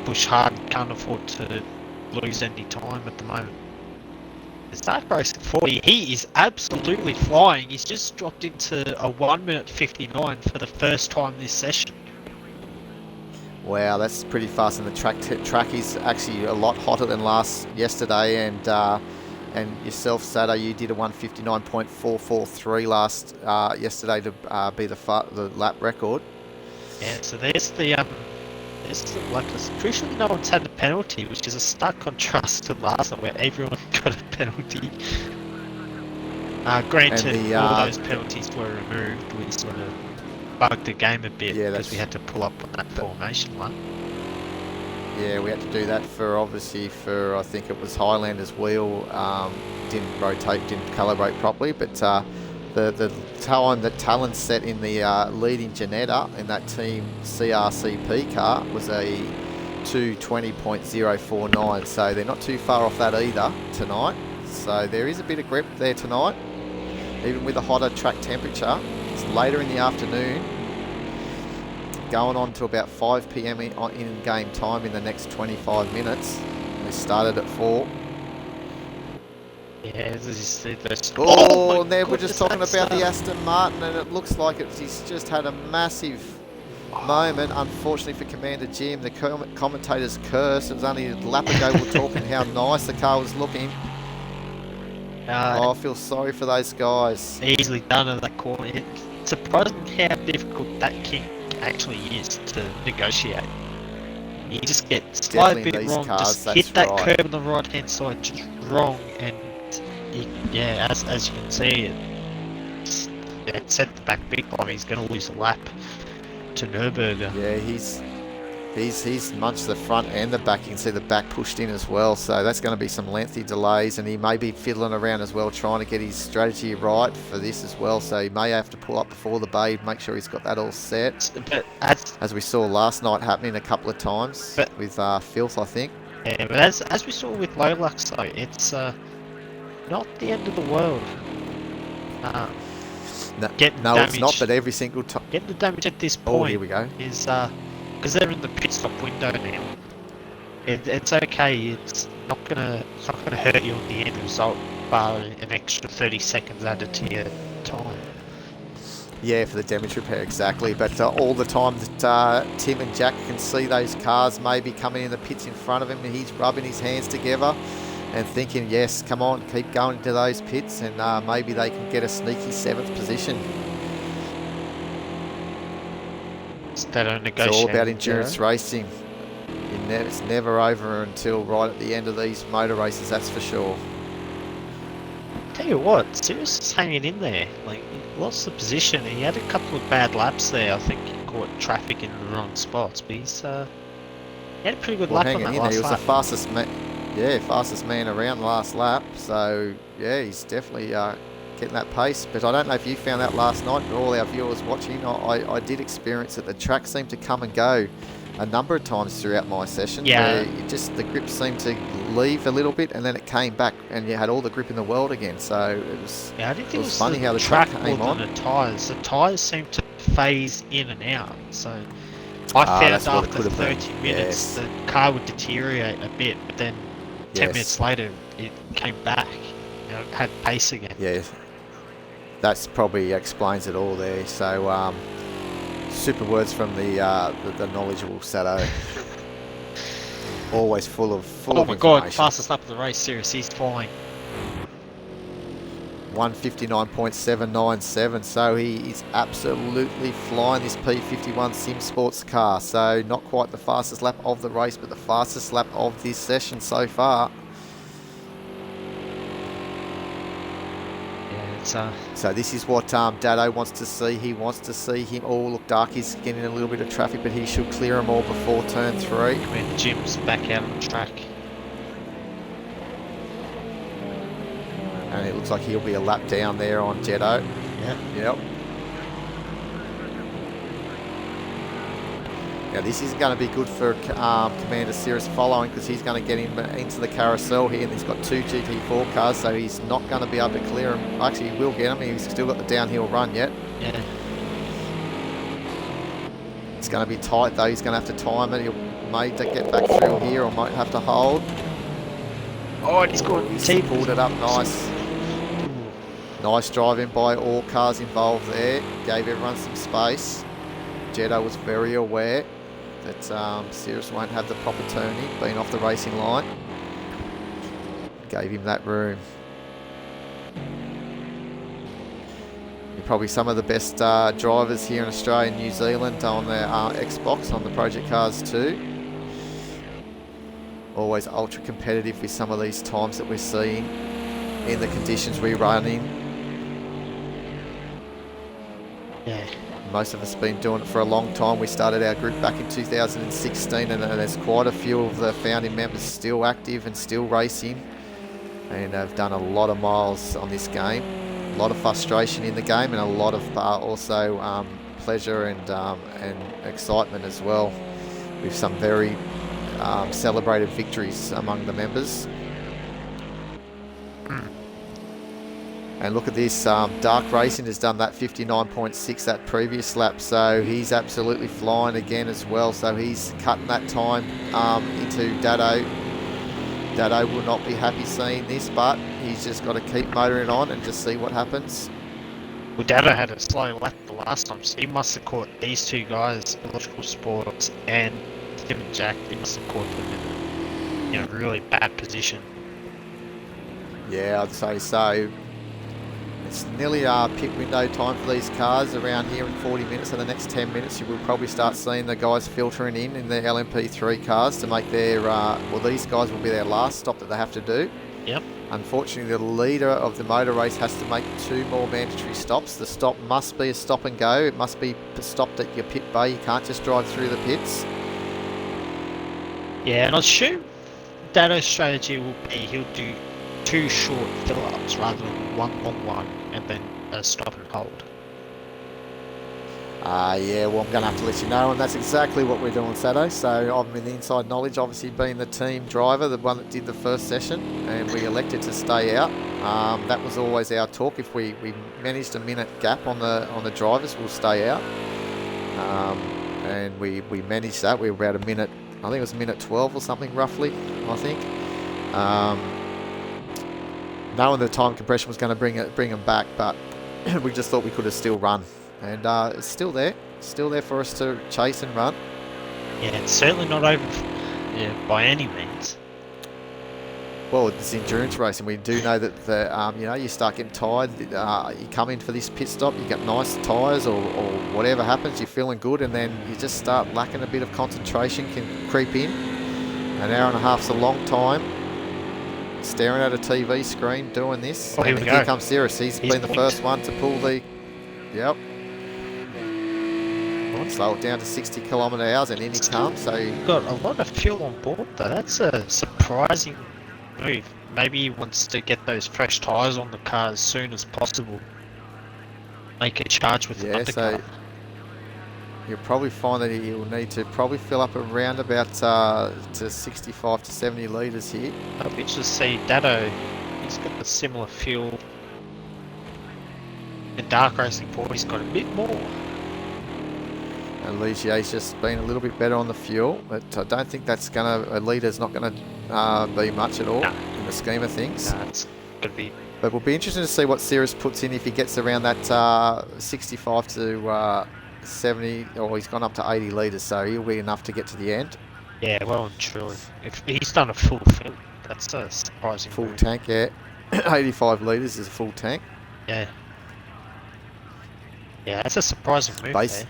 S2: push hard and can't afford to lose any time at the moment. It's Dark Race at 40. He is absolutely flying. He's just dropped into a 1:59 for the first time this session.
S1: Wow, that's pretty fast, and the track is actually a lot hotter than yesterday, and yourself, Sato, you did a 1:59.443 yesterday to be the lap record.
S2: Yeah, so there's the It's like crucially no one's had a penalty, which is a stark contrast to last night where everyone got a penalty. Granted, all those penalties were removed, which sort of bugged the game a bit because we had to pull up on that formation one.
S1: Yeah, we had to do that for I think it was Highlander's wheel didn't calibrate properly, but the time that Talon set in the leading Janetta in that team CRCP car was a 2:20.049, so they're not too far off that either tonight. So there is a bit of grip there tonight, even with a hotter track temperature. It's later in the afternoon, going on to about 5 p.m. in game time in the next 25 minutes. They started at 4.
S2: Yeah,
S1: and there we're just talking about the Aston Martin, and it looks like he's just had a massive moment. Unfortunately for Commander Jim, the commentator's curse. It was only a lap ago we were talking how nice the car was looking. I feel sorry for those guys.
S2: Easily done in that corner. It's surprising how difficult that kick actually is to negotiate. You just get slightly bit wrong, cars, just hit that curb on the right hand side just wrong, and as you can see, it set the back big time. He's going to lose a lap to Nürburgring.
S1: Yeah, he's munched the front and the back. You can see the back pushed in as well, so that's going to be some lengthy delays, and he may be fiddling around as well trying to get his strategy right for this as well, so he may have to pull up before the bay, make sure he's got that all set,
S2: but
S1: as we saw last night happening a couple of times with Filth, I think.
S2: Yeah, but as we saw with Lolux though, it's not the end of the world.
S1: No, it's not, but every single time.
S2: Getting the damage at this point
S1: here we go.
S2: is because they're in the pit stop window now. It's okay. It's not gonna hurt you on the end result, bar an extra 30 seconds added to your time.
S1: Yeah, for the damage repair, exactly. But all the time that Tim and Jack can see those cars maybe coming in the pits in front of him, and he's rubbing his hands together and thinking, yes, come on, keep going into those pits, and maybe they can get a sneaky 7th position.
S2: It's
S1: all about endurance racing. It's never over until right at the end of these motor races, that's for sure.
S2: Tell you what, Sirius is hanging in there. Like, he lost the position. He had a couple of bad laps there. I think he caught traffic in the wrong spots, but he had a pretty good lap on that last lap.
S1: He was the fastest man around the last lap. So yeah, he's definitely getting that pace. But I don't know if you found that last night, but all our viewers watching, I did experience that the track seemed to come and go a number of times throughout my session.
S2: Yeah.
S1: Where the grip seemed to leave a little bit, and then it came back, and you had all the grip in the world again. So it was.
S2: Yeah, I didn't think it was
S1: funny how the track came on.
S2: The tyres. The tyres seemed to phase in and out. So I found after 30 minutes the car would deteriorate a bit, but then 10 minutes later it came back. You know, it had pace again.
S1: Yeah. That's probably explains it all there. So. Super words from the knowledgeable Sato. Always full of
S2: Oh my god, fastest lap of the race, Sirius, he's flying.
S1: 159.797, so he is absolutely flying this P51 Sim Sports car. So not quite the fastest lap of the race, but the fastest lap of this session so far. So this is what Dado wants to see. He wants to see him. Oh, look, Darky's getting a little bit of traffic, but he should clear them all before turn 3.
S2: I mean, Jim's back out on the track.
S1: And it looks like he'll be a lap down there on Jetto.
S2: Yeah.
S1: Yep. Now this is going to be good for Commander Cirrus following, because he's going to get him into the carousel here, and he's got 2 GT4 cars, so he's not going to be able to clear him. Actually, he will get him. He's still got the downhill run yet.
S2: Yeah.
S1: It's going to be tight though. He's going to have to time it. He'll may get back through here, or might have to hold.
S2: Oh, and he's got
S1: He pulled it up nice. Nice driving by all cars involved there. Gave everyone some space. Jetto was very aware that Cirrus won't have the proper turning, being off the racing line. Gave him that room. Probably some of the best drivers here in Australia and New Zealand on their Xbox, on the Project Cars too. Always ultra competitive with some of these times that we're seeing in the conditions we run in.
S2: Yeah.
S1: Most of us have been doing it for a long time. We started our group back in 2016 and there's quite a few of the founding members still active and still racing, and have done a lot of miles on this game. A lot of frustration in the game, and a lot of also pleasure and excitement as well, with some very celebrated victories among the members. And look at this, Dark Racing has done that 59.6 that previous lap, so he's absolutely flying again as well. So he's cutting that time into Dado. Dado will not be happy seeing this, but he's just got to keep motoring on and just see what happens.
S2: Well, Dado had a slow lap the last time, so he must have caught these two guys, Electrical Sports and Tim and Jack. He must have caught them in a really bad position.
S1: Yeah, I'd say so. It's nearly pit window time for these cars around here in 40 minutes. In the next 10 minutes, you will probably start seeing the guys filtering in their LMP3 cars to make their, well, these guys will be their last stop that they have to do.
S2: Yep.
S1: Unfortunately, the leader of the motor race has to make 2 more mandatory stops. The stop must be a stop and go. It must be stopped at your pit bay. You can't just drive through the pits.
S2: Yeah, and I assume Dado's strategy will be he'll do 2 short fill-ups rather than 1 long one and then a stop and hold.
S1: Yeah, well, I'm going to have to let you know, and that's exactly what we're doing Saturday. So I'm in the inside knowledge, obviously being the team driver, the one that did the first session, and we elected to stay out. That was always our talk. If we managed a minute gap on the drivers, we'll stay out. And we managed that. We were about a minute, I think it was minute 12 or something roughly, I think. Knowing the time compression was going to bring them back, but we just thought we could have still run. And it's still there for us to chase and run.
S2: Yeah, it's certainly not over by any means.
S1: Well, it's endurance racing. We do know that you know, you start getting tired. You come in for this pit stop, you get nice tyres or whatever happens, you're feeling good, and then you just start lacking a bit of concentration, can creep in. An hour and a half's a long time. Staring at a TV screen doing this.
S2: Oh, here
S1: comes Cirrus. He's been the first one to pull the. Yep. Slow it down to 60 km/h, and in he comes. So
S2: you've got a lot of fuel on board though. That's a surprising move. Maybe he wants to get those fresh tyres on the car as soon as possible. Make a charge with the undercar.
S1: So you'll probably find that he'll need to probably fill up around about to 65 to 70 litres here.
S2: I'll be just see Dado. He's got the similar fuel. In Dark Racing 4, he's got a bit more.
S1: And Ligier's just been a little bit better on the fuel, but I don't think that's a litres not going to be much at all in the scheme of things.
S2: No, it's going to be.
S1: But we'll be interested to see what Cirrus puts in if he gets around that 65 to 70, or he's gone up to 80 litres, so he'll be enough to get to the end.
S2: Yeah, well and truly. If he's done a full fill, that's a surprising
S1: full
S2: move.
S1: Tank, yeah. 85 litres is a full tank.
S2: Yeah. Yeah, that's a surprising move there.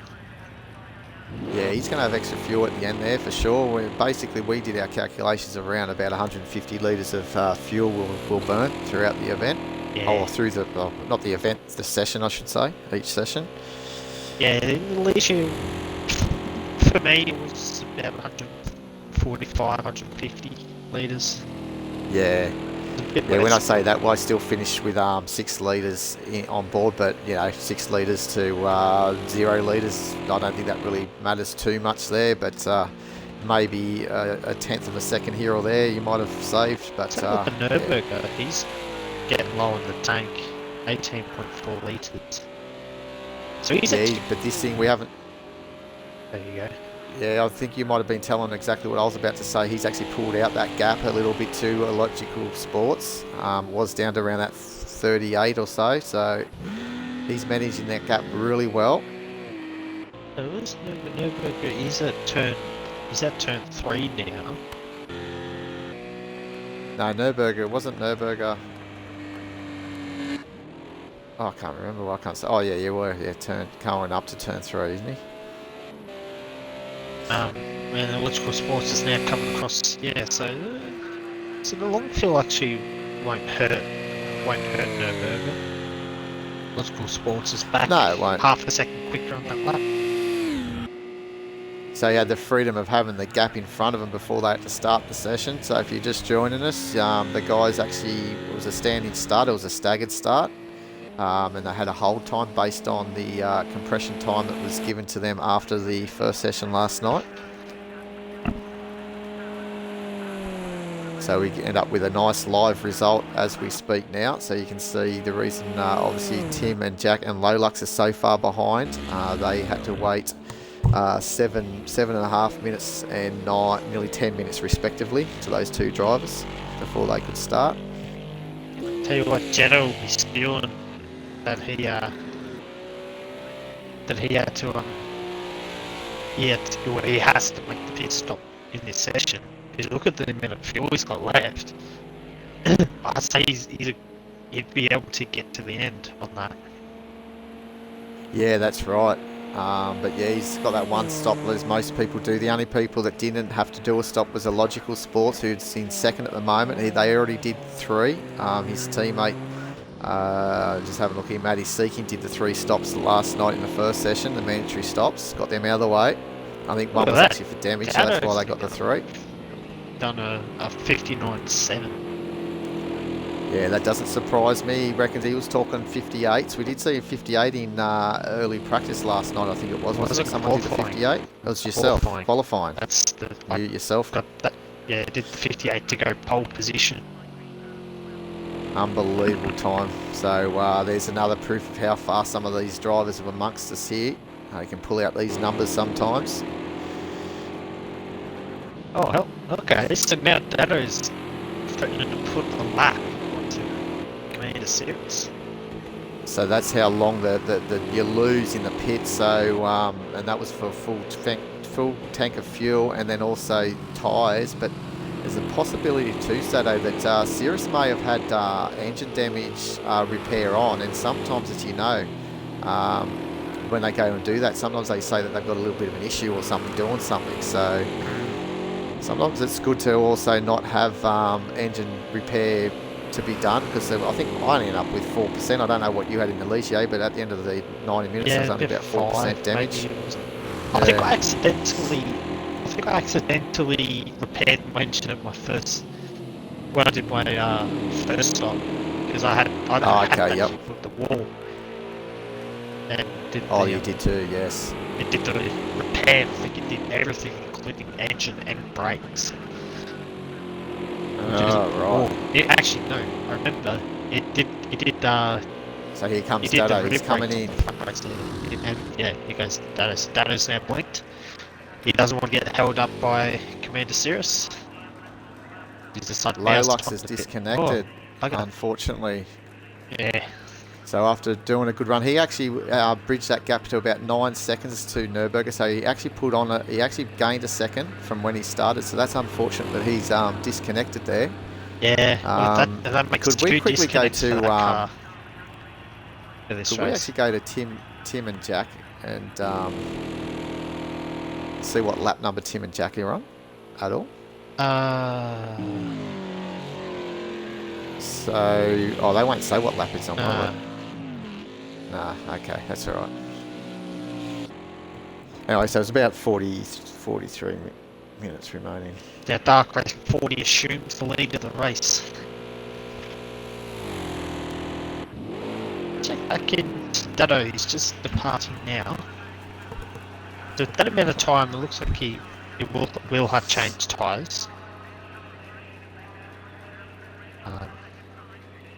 S1: Yeah, he's going to have extra fuel at the end there for sure. We did our calculations around about 150 litres of fuel will burn throughout the event.
S2: Yeah.
S1: Or through the, well, not the event, the session I should say, each session.
S2: Yeah, in Leisure, for me it was about 145, 150 litres.
S1: Yeah. Yeah, when I say that, well, I still finished with 6 litres on board, but you know, 6 litres to 0 litres, I don't think that really matters too much there, but maybe a tenth of a second here or there you might have saved. But
S2: the Nürburgring, he's getting low in the tank, 18.4 litres. So he's
S1: but this thing we haven't.
S2: There you go.
S1: Yeah, I think you might have been telling exactly what I was about to say. He's actually pulled out that gap a little bit to Electrical Sports. Was down to around that 38 or so. So he's managing that gap really well.
S2: So is Nürburgring, he's at turn 3 now.
S1: No, Nürburgring, it wasn't Nürburgring. Oh, I can't remember. I can't say. Oh, yeah, you were. Yeah, going up to turn 3, isn't he?
S2: And electrical sports is now coming across. Yeah, so the long fill actually won't hurt. Won't hurt Nürburgring. Electrical sports is back.
S1: No, it won't.
S2: Half a second quicker on that lap.
S1: So you had the freedom of having the gap in front of them before they had to start the session. So if you're just joining us, the guys actually, it was a standing start, it was a staggered start. And they had a hold time based on the compression time that was given to them after the first session last night. So we end up with a nice live result as we speak now. So you can see the reason, obviously, Tim and Jack and Lolux are so far behind. They had to wait 7.5 minutes and nearly 10 minutes respectively to those two drivers before they could start.
S2: Tell you what, Jetta will be spewing that he had to he has to make the pit stop in this session. Because look at the amount of fuel he's got left. I say he'd be able to get to the end on that.
S1: Yeah, that's right. But yeah, he's got that one stop as most people do. The only people that didn't have to do a stop was a Logical Sports, who's in second at the moment. They already did 3. His teammate, just having a look here, Matty Seeking did the 3 stops last night in the first session, the mandatory stops. Got them out of the way. I think one was actually for damage, so that's why they got the 3.
S2: Done a 59.7.
S1: Yeah, that doesn't surprise me. He reckons he was talking 58s. We did see a 58 in early practice last night, I think it was. Was it someone did the 58? It was yourself. Qualifying.
S2: That's the...
S1: You yourself.
S2: Got that, yeah, did the 58 to go pole position.
S1: Unbelievable time. So there's another proof of how far some of these drivers are amongst us here. They can pull out these numbers sometimes.
S2: Oh, hell, okay. So now Dado is threatening to put a lap onto Commander Series.
S1: So that's how long the you lose in the pit. So and that was for full tank of fuel and then also tyres. But there's a possibility too, Sato, that Cirrus may have had engine damage repair on, and sometimes, as you know, when they go and do that, sometimes they say that they've got a little bit of an issue or something doing something. So sometimes it's good to also not have engine repair to be done, because I think I ended up with 4%. I don't know what you had in the Ligier, but at the end of the 90 minutes, it was only about 4% damage.
S2: I think I accidentally repaired my engine at my first, when I did my first stop, because I had that with the wall. And
S1: you did too, yes.
S2: It did the repair. I think it did everything, including engine and brakes.
S1: Oh, right.
S2: It actually, no, I remember. It did.
S1: So here comes Dado. He's coming in.
S2: And yeah, here goes Dado. Dado's now blinked. He doesn't want to get held up by Commander Cirrus. He's decided
S1: Lolux is disconnected, unfortunately.
S2: Yeah.
S1: So after doing a good run, he actually bridged that gap to about 9 seconds to Nürburgring. So he actually he actually gained a second from when he started. So that's unfortunate that he's disconnected there.
S2: Yeah, that makes
S1: could we quickly go to
S2: could
S1: we actually go to Tim and Jack and see what lap number Tim and Jack are on at all? So, they won't say what lap it's on, will they? Nah, okay, that's all right. Anyway, so it's about 43 minutes remaining.
S2: Yeah, Dark Race 40 assumes the lead of the race. Check back in. Dado is just departing now. So that amount of time, it looks like he will have changed tyres.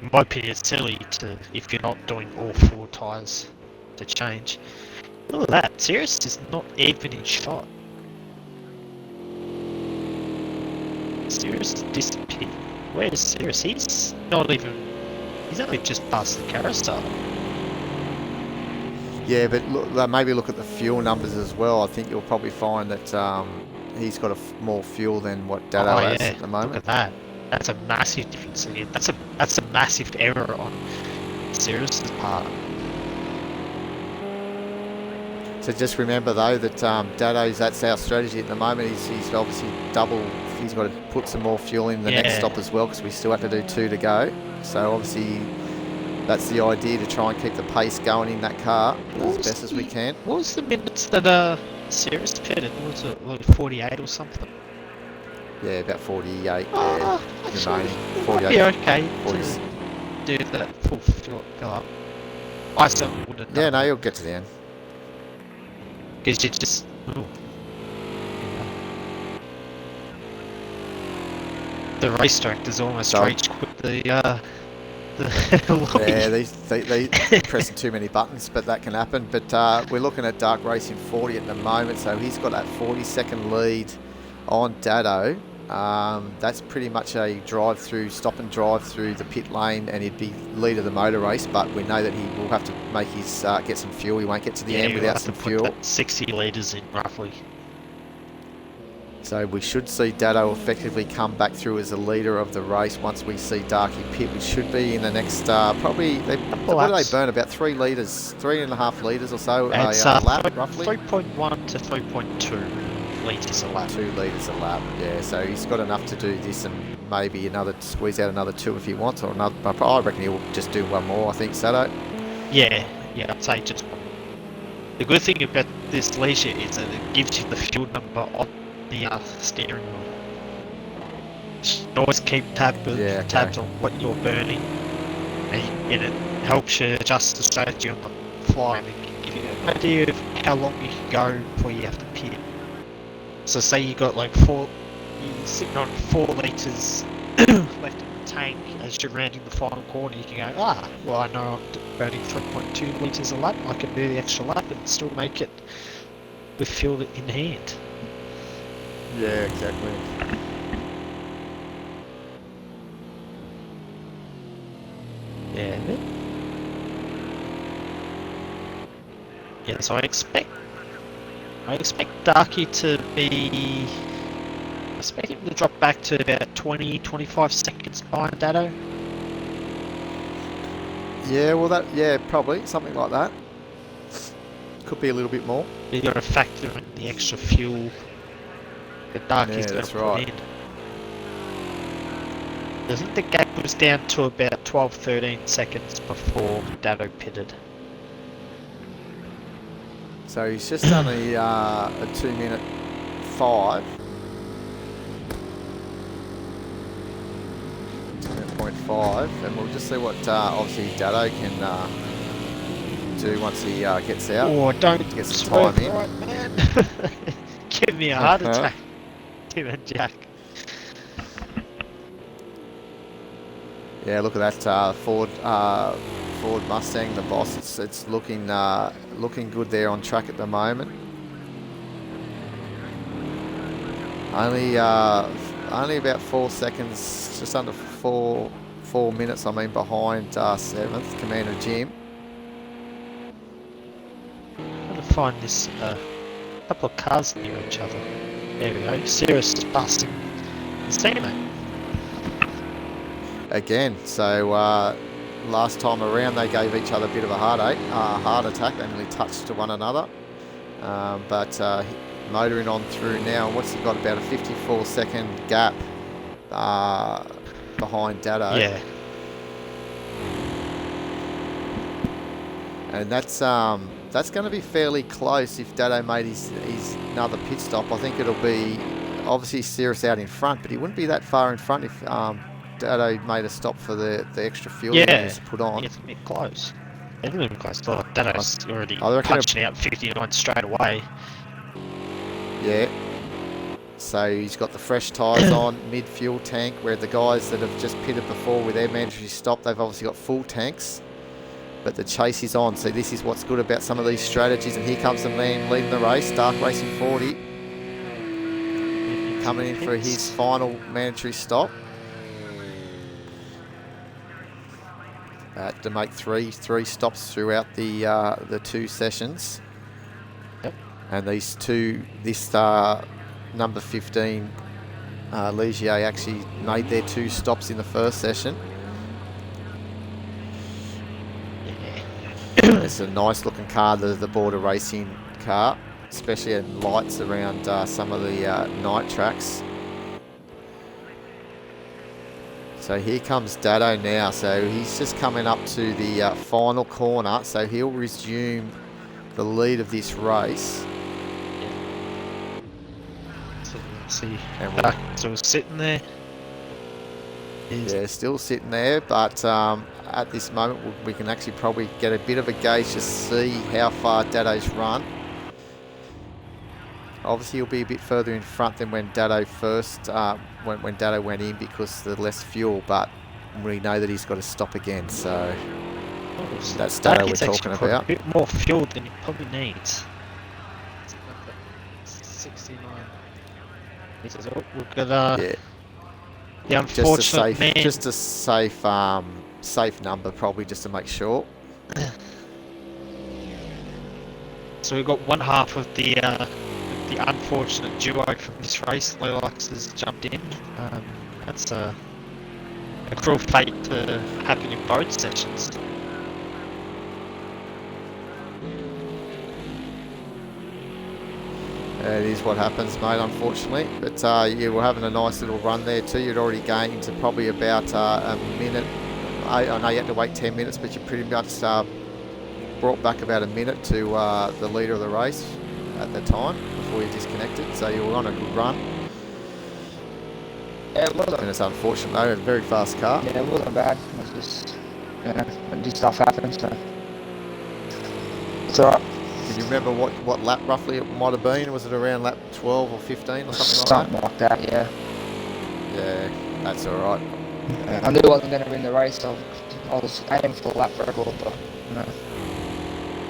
S2: In my opinion, it's silly if you're not doing all 4 tyres to change. Look at that, Cirrus is not even in shot. Cirrus disappeared. Where is Cirrus? He's only just past the carousel. Yeah, but
S1: maybe look at the fuel numbers as well. I think you'll probably find that he's got more fuel than what Dado has at the moment.
S2: Look at that. That's a massive difference again. That's a massive error on Cirrus's part.
S1: So just remember though that Dado's, that's our strategy at the moment. He's obviously he's got to put some more fuel in the next stop as well, because we still have to do 2 to go. So obviously that's the idea, to try and keep the pace going in that car as best as we can.
S2: What was the minutes that Cirrus pitted? Was it like 48 or something?
S1: Yeah, about 48
S2: Actually,
S1: remaining. 48.
S2: Yeah, okay.
S1: 40.
S2: To do that full fill up. I still wouldn't.
S1: Yeah, no, you'll get to the end.
S2: Because you just. Ooh. The race director's almost rage quit the lobby.
S1: Yeah, they pressing too many buttons, but that can happen. But we're looking at Dark Racing 40 at the moment, so he's got that 40-second lead on Dado. That's pretty much a stop and drive through the pit lane, and he'd be lead of the motor race. But we know that he will have to make his get some fuel. He won't get to the end without some fuel.
S2: Put that 60 litres in roughly.
S1: So we should see Dado effectively come back through as the leader of the race once we see Darky pit, which should be in the next probably. What do they burn? About 3 litres, 3.5 litres or so a lap, roughly.
S2: 3.1 to 3.2 litres a lap.
S1: 2 litres a lap. Yeah. So he's got enough to do this, and maybe squeeze out another 2 if he wants, or another. I reckon he'll just do 1 more. I think Sato.
S2: Yeah, I'd say just 1. The good thing about this leisure is that it gives you the fuel number on the steering wheel. You always keep tabs on what you're burning, and it helps you adjust the strategy on the fly, and it can give you an idea of how long you can go before you have to pit. So say you got like you're sitting on 4 litres left in the tank as you're rounding the final corner, you can go, well, I know I'm burning 3.2 litres a lap, I can do the extra lap and still make it with fuel in hand.
S1: Yeah, exactly.
S2: Yeah, so I expect Darky to be. I expect him to drop back to about 20-25 seconds behind Dado.
S1: Yeah, well, probably something like that. Could be a little bit more.
S2: You got to factor in the extra fuel that Darky's going to put in. I think the gap was down to about 12-13 seconds before Dado pitted.
S1: So he's just done a 2-minute 5. 2.5, and we'll just see what obviously Dado can do once he gets out.
S2: Oh, don't
S1: get some time in.
S2: Right, man. Give me a heart attack. Tim and Jack.
S1: Yeah, look at that Ford Mustang, the boss. It's looking good there on track at the moment. Only about 4 seconds, just under 4 minutes. I mean, behind 7th Commander Jim.
S2: I'm gonna find this couple of cars near each other. There we go. Cirrus is busting the Sandman.
S1: Again, so last time around they gave each other a bit of a heart attack. They nearly touched to one another. But motoring on through now. What's he got? About a 54-second gap behind Dado.
S2: Yeah.
S1: And that's going to be fairly close if Dado made his another pit stop. I think it'll be obviously Cirrus out in front, but he wouldn't be that far in front if Dado made a stop for the extra fuel he needs to put on.
S2: Yeah, it's a bit close. It's a little close. Oh, Dado's already
S1: reckon
S2: punching out 59 straight away.
S1: Yeah. So he's got the fresh tyres on, mid-fuel tank, where the guys that have just pitted before with their mandatory stop, they've obviously got full tanks. But the chase is on, so this is what's good about some of these strategies. And here comes the man leading the race, Dark Racing 40. Coming in for his final mandatory stop. To make three stops throughout the 2 sessions.
S2: Yep.
S1: And this number 15 Ligier actually made their 2 stops in the first session. It's a nice looking car, the Border Racing car, especially in lights around some of the night tracks. So here comes Dado now. So he's just coming up to the final corner. So he'll resume the lead of this race.
S2: So let's see.
S1: And
S2: So sitting there.
S1: Yeah, still sitting there, but at this moment we can actually probably get a bit of a gauge to see how far Dado's run. Obviously he'll be a bit further in front than when Dado first, when Dado went in because of the less fuel, but we know that he's got to stop again, so that's Dado we're talking about.
S2: A bit more fuel than he probably needs. 69 litres. Oh, we've got
S1: yeah.
S2: the unfortunate
S1: just a safe number, probably, just to make sure.
S2: So we've got one half of the unfortunate duo from this race. Lilacs has jumped in. That's a cruel fate to happen in both sessions.
S1: It is what happens, mate, unfortunately. But yeah, we're having a nice little run there too. You'd already gained to probably about a minute. I know you had to wait 10 minutes, but you pretty much brought back about a minute to the leader of the race at the time before you disconnected. So you were on a good run.
S3: Yeah, it wasn't.
S1: And it's unfortunate though, a very fast car.
S3: Yeah, it wasn't bad. It was just, you know, when this stuff happens, so it's alright.
S1: Can you remember what lap roughly it might have been? Was it around lap 12 or 15 or something like that?
S3: Something like that, yeah.
S1: Yeah, that's alright.
S3: I knew I wasn't going to win the race, so I was aiming for a lap record, but you know,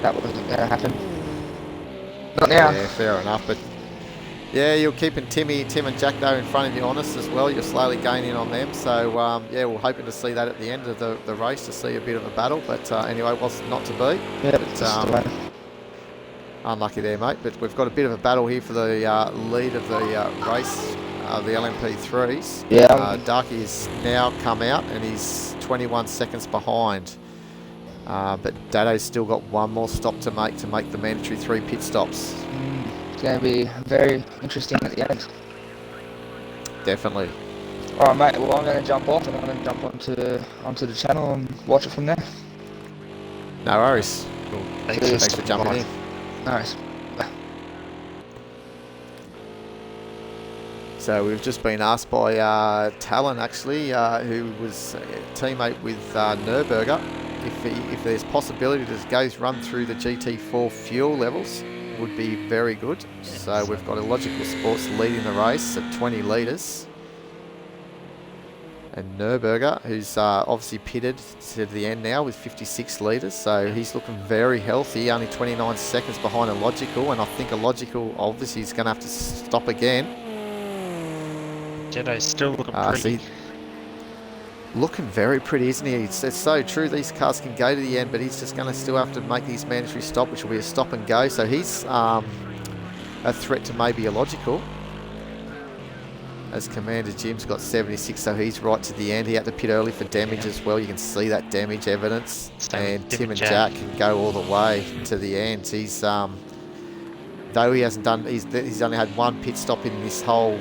S3: that wasn't going to happen. Not now.
S1: Yeah, fair enough. But yeah, you're keeping Tim and Jack though in front of you honest as well. You're slowly gaining on them. So yeah, we're hoping to see that at the end of the race, to see a bit of a battle. But anyway, was not to be.
S3: Yeah,
S1: but, unlucky there, mate. But we've got a bit of a battle here for the lead of the race, the LMP3s.
S3: Yeah.
S1: Darky has now come out and he's 21 seconds behind. But Dado's still got one more stop to make the mandatory 3 pit stops.
S3: It's going to be very interesting at the end.
S1: Definitely.
S3: Alright, mate. Well, I'm going to jump off and I'm going to jump onto the channel and watch it from there.
S1: No worries.
S2: Cool.
S1: Thanks for jumping in.
S3: Nice.
S1: So we've just been asked by Talon, actually, who was a teammate with Nürburger, if there's possibility to run through the GT4 fuel levels, would be very good. So we've got Illogical Sports leading the race at 20 litres. And Nürburger, who's obviously pitted to the end now with 56 litres, so he's looking very healthy, only 29 seconds behind Illogical, and I think Illogical obviously is going to have to stop again.
S2: Jedi's still looking pretty.
S1: Looking very pretty, isn't he? It's so true, these cars can go to the end, but he's just going to still have to make his mandatory stop, which will be a stop and go, so he's a threat to maybe Illogical. As Commander Jim's got 76, so he's right to the end. He had to pit early for damage as well. You can see that damage evidence. And Tim and Jack can go all the way to the end. He's though he hasn't done, he's only had one pit stop in this whole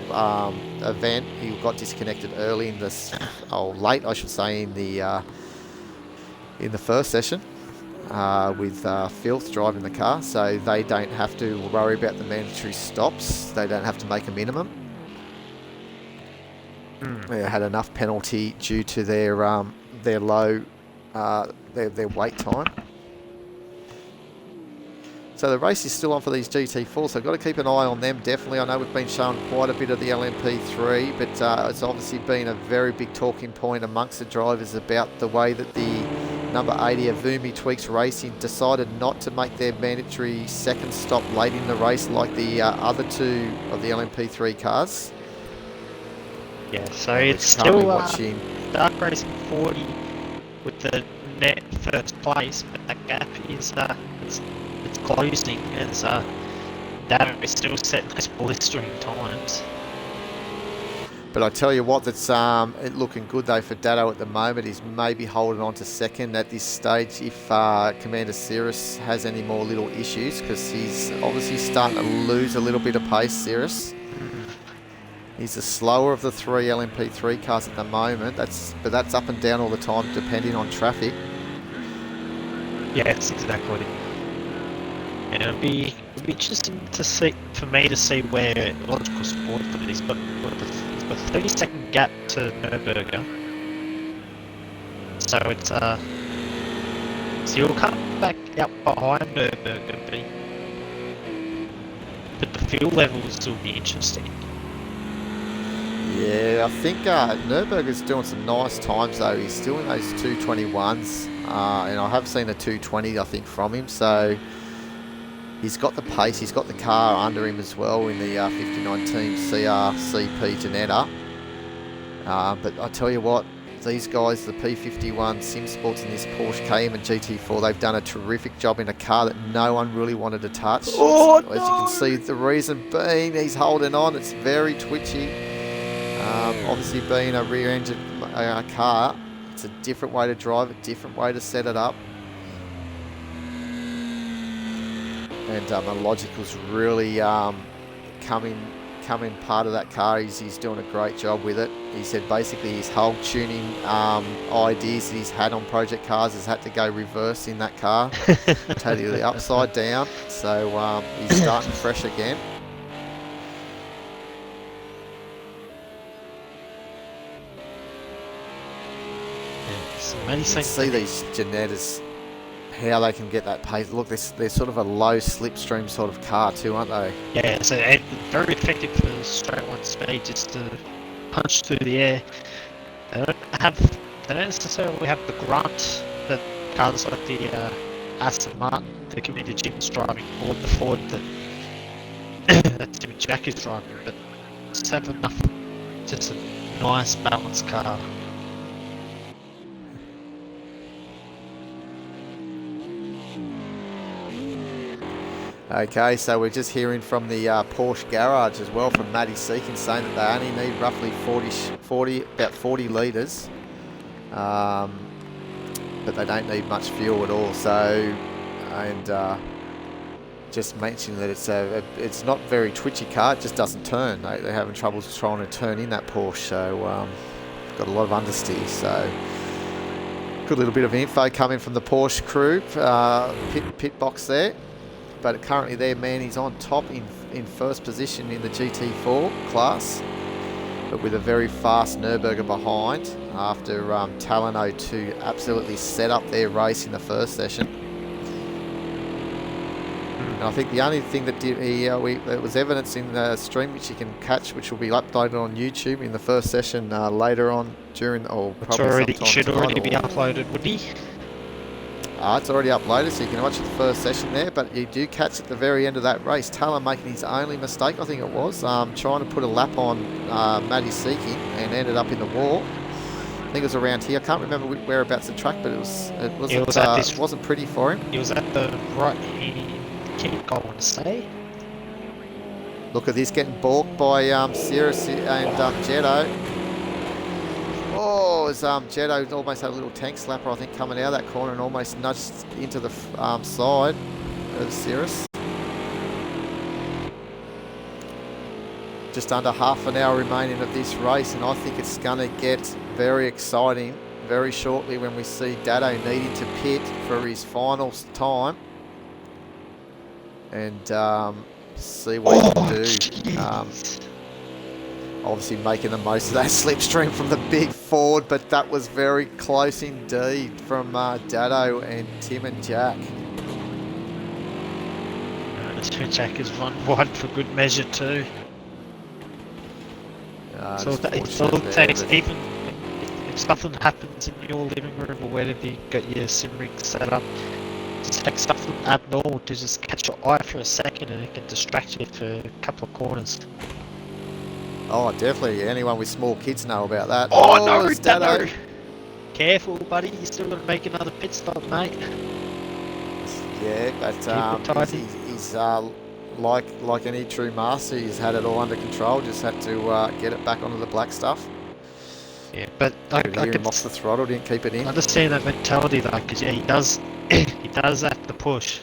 S1: event. He got disconnected early in this, late I should say, in the first session with Filth driving the car. So they don't have to worry about the mandatory stops. They don't have to make a minimum. They had enough penalty due to their low their wait time. So the race is still on for these GT4s, so I've got to keep an eye on them definitely. I know we've been showing quite a bit of the LMP3, but it's obviously been a very big talking point amongst the drivers about the way that the number 80 of Vumi Tweaks Racing decided not to make their mandatory second stop late in the race like the other two of the LMP3 cars.
S2: Yeah, so it's still Dark Racing 40 with the net first place, but that gap is it's closing as Dado is still setting those blistering times.
S1: But I tell you what, that's it looking good though for Dado at the moment. He's maybe holding on to second at this stage if Commander Cirrus has any more little issues, because he's obviously starting to lose a little bit of pace, Cirrus. He's the slower of the three LMP3 cars at the moment. But that's up and down all the time depending on traffic.
S2: Yeah, it's exactly. And it'll be interesting to see, for me to see where Logical Sport put it. He's got a 30-second gap to Nürburgring. So it's so he'll come back out behind Nürburgring, but the fuel levels will be interesting.
S1: Yeah, I think Nürburgring's doing some nice times though. He's still in those 221s, and I have seen a 220 I think from him. So he's got the pace, he's got the car under him as well in the 59 team CRCP Janetta. But I tell you what, these guys, the P51 Sim Sports in this Porsche Cayman GT4, they've done a terrific job in a car that no one really wanted to touch.
S2: Oh,
S1: as you can see, the reason being he's holding on. It's very twitchy. Obviously being a rear-engine car, it's a different way to drive it, different way to set it up. And Logical's really coming part of that car. He's doing a great job with it. He said basically his whole tuning ideas that he's had on project cars has had to go reverse in that car, totally upside down. So he's starting fresh again.
S2: You
S1: can see these Janettas, how they can get that pace. Look, they're sort of a low slipstream sort of car too, aren't they?
S2: Yeah, so very effective for straight line speed, just to punch through the air. They don't necessarily have the grunt that cars like the Aston Martin, the Commander Jim's driving, or the Ford that Tim and Jack is driving, but just have enough, just a nice balanced car.
S1: Okay, so we're just hearing from the Porsche garage as well, from Matty Seekin, saying that they only need roughly about 40 litres, but they don't need much fuel at all. So, and just mentioning that it's not very twitchy car, it just doesn't turn. They're having trouble trying to turn in that Porsche, so got a lot of understeer. So, good little bit of info coming from the Porsche crew, pit box there. But currently there, Manny's on top in first position in the GT4 class, but with a very fast Nürburgring behind after Talon 02 absolutely set up their race in the first session. And I think the only thing that there was evidence in the stream which you can catch, which will be uploaded on YouTube in the first session later on during, or probably
S2: should already be uploaded, would he?
S1: It's already uploaded, so you can watch the first session there, but you do catch at the very end of that race Talon making his only mistake, I think it was, trying to put a lap on Matty Seeking and ended up in the wall. I think it was around here. I can't remember whereabouts the track, but it wasn't pretty for him.
S2: It was at the right-hand kick, I want to say.
S1: Look at this, getting balked by Cirrus and Jetto. Oh, as Jetto almost had a little tank slapper, I think, coming out of that corner and almost nudged into the side of Cirrus. Just under half an hour remaining of this race, and I think it's going to get very exciting very shortly when we see Dado needing to pit for his final time and see what he can do. Obviously making the most of that slipstream from the big Ford, but that was very close indeed from Dado and Tim and Jack.
S2: Tim and Jack is one for good measure too. So it takes, even if something happens in your living room or wherever you got your sim rig set up, just take something abnormal to just catch your eye for a second and it can distract you for a couple of corners.
S1: Oh, definitely. Anyone with small kids know about that.
S2: Oh no, Dado! Careful, buddy. You still got to make another pit stop, mate.
S1: Yeah, but like any true master, he's had it all under control. Just had to get it back onto the black stuff.
S2: Yeah, but I
S1: Hear
S2: could
S1: him off the throttle, didn't keep it in.
S2: understand that mentality though, because yeah, he does he does have to push.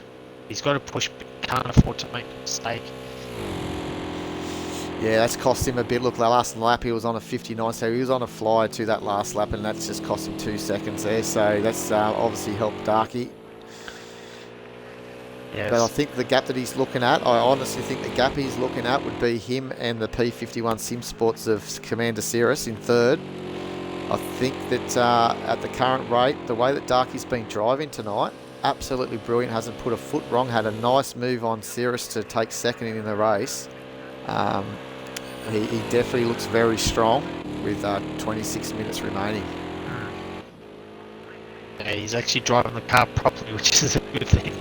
S2: He's got to push, but can't afford to make a mistake.
S1: Yeah, that's cost him a bit. Look, the last lap he was on a 59, so he was on a flyer to that last lap, and that's just cost him 2 seconds there. So that's obviously helped Darky.
S2: Yes.
S1: But I think the gap that he's looking at, I honestly think the gap he's looking at would be him and the P51 Sim Sports of Commander Cirrus in third. I think that at the current rate, the way that Darky's been driving tonight, absolutely brilliant. Hasn't put a foot wrong. Had a nice move on Cirrus to take second in the race. He definitely looks very strong with 26 minutes remaining.
S2: Yeah, he's actually driving the car properly, which is a good thing.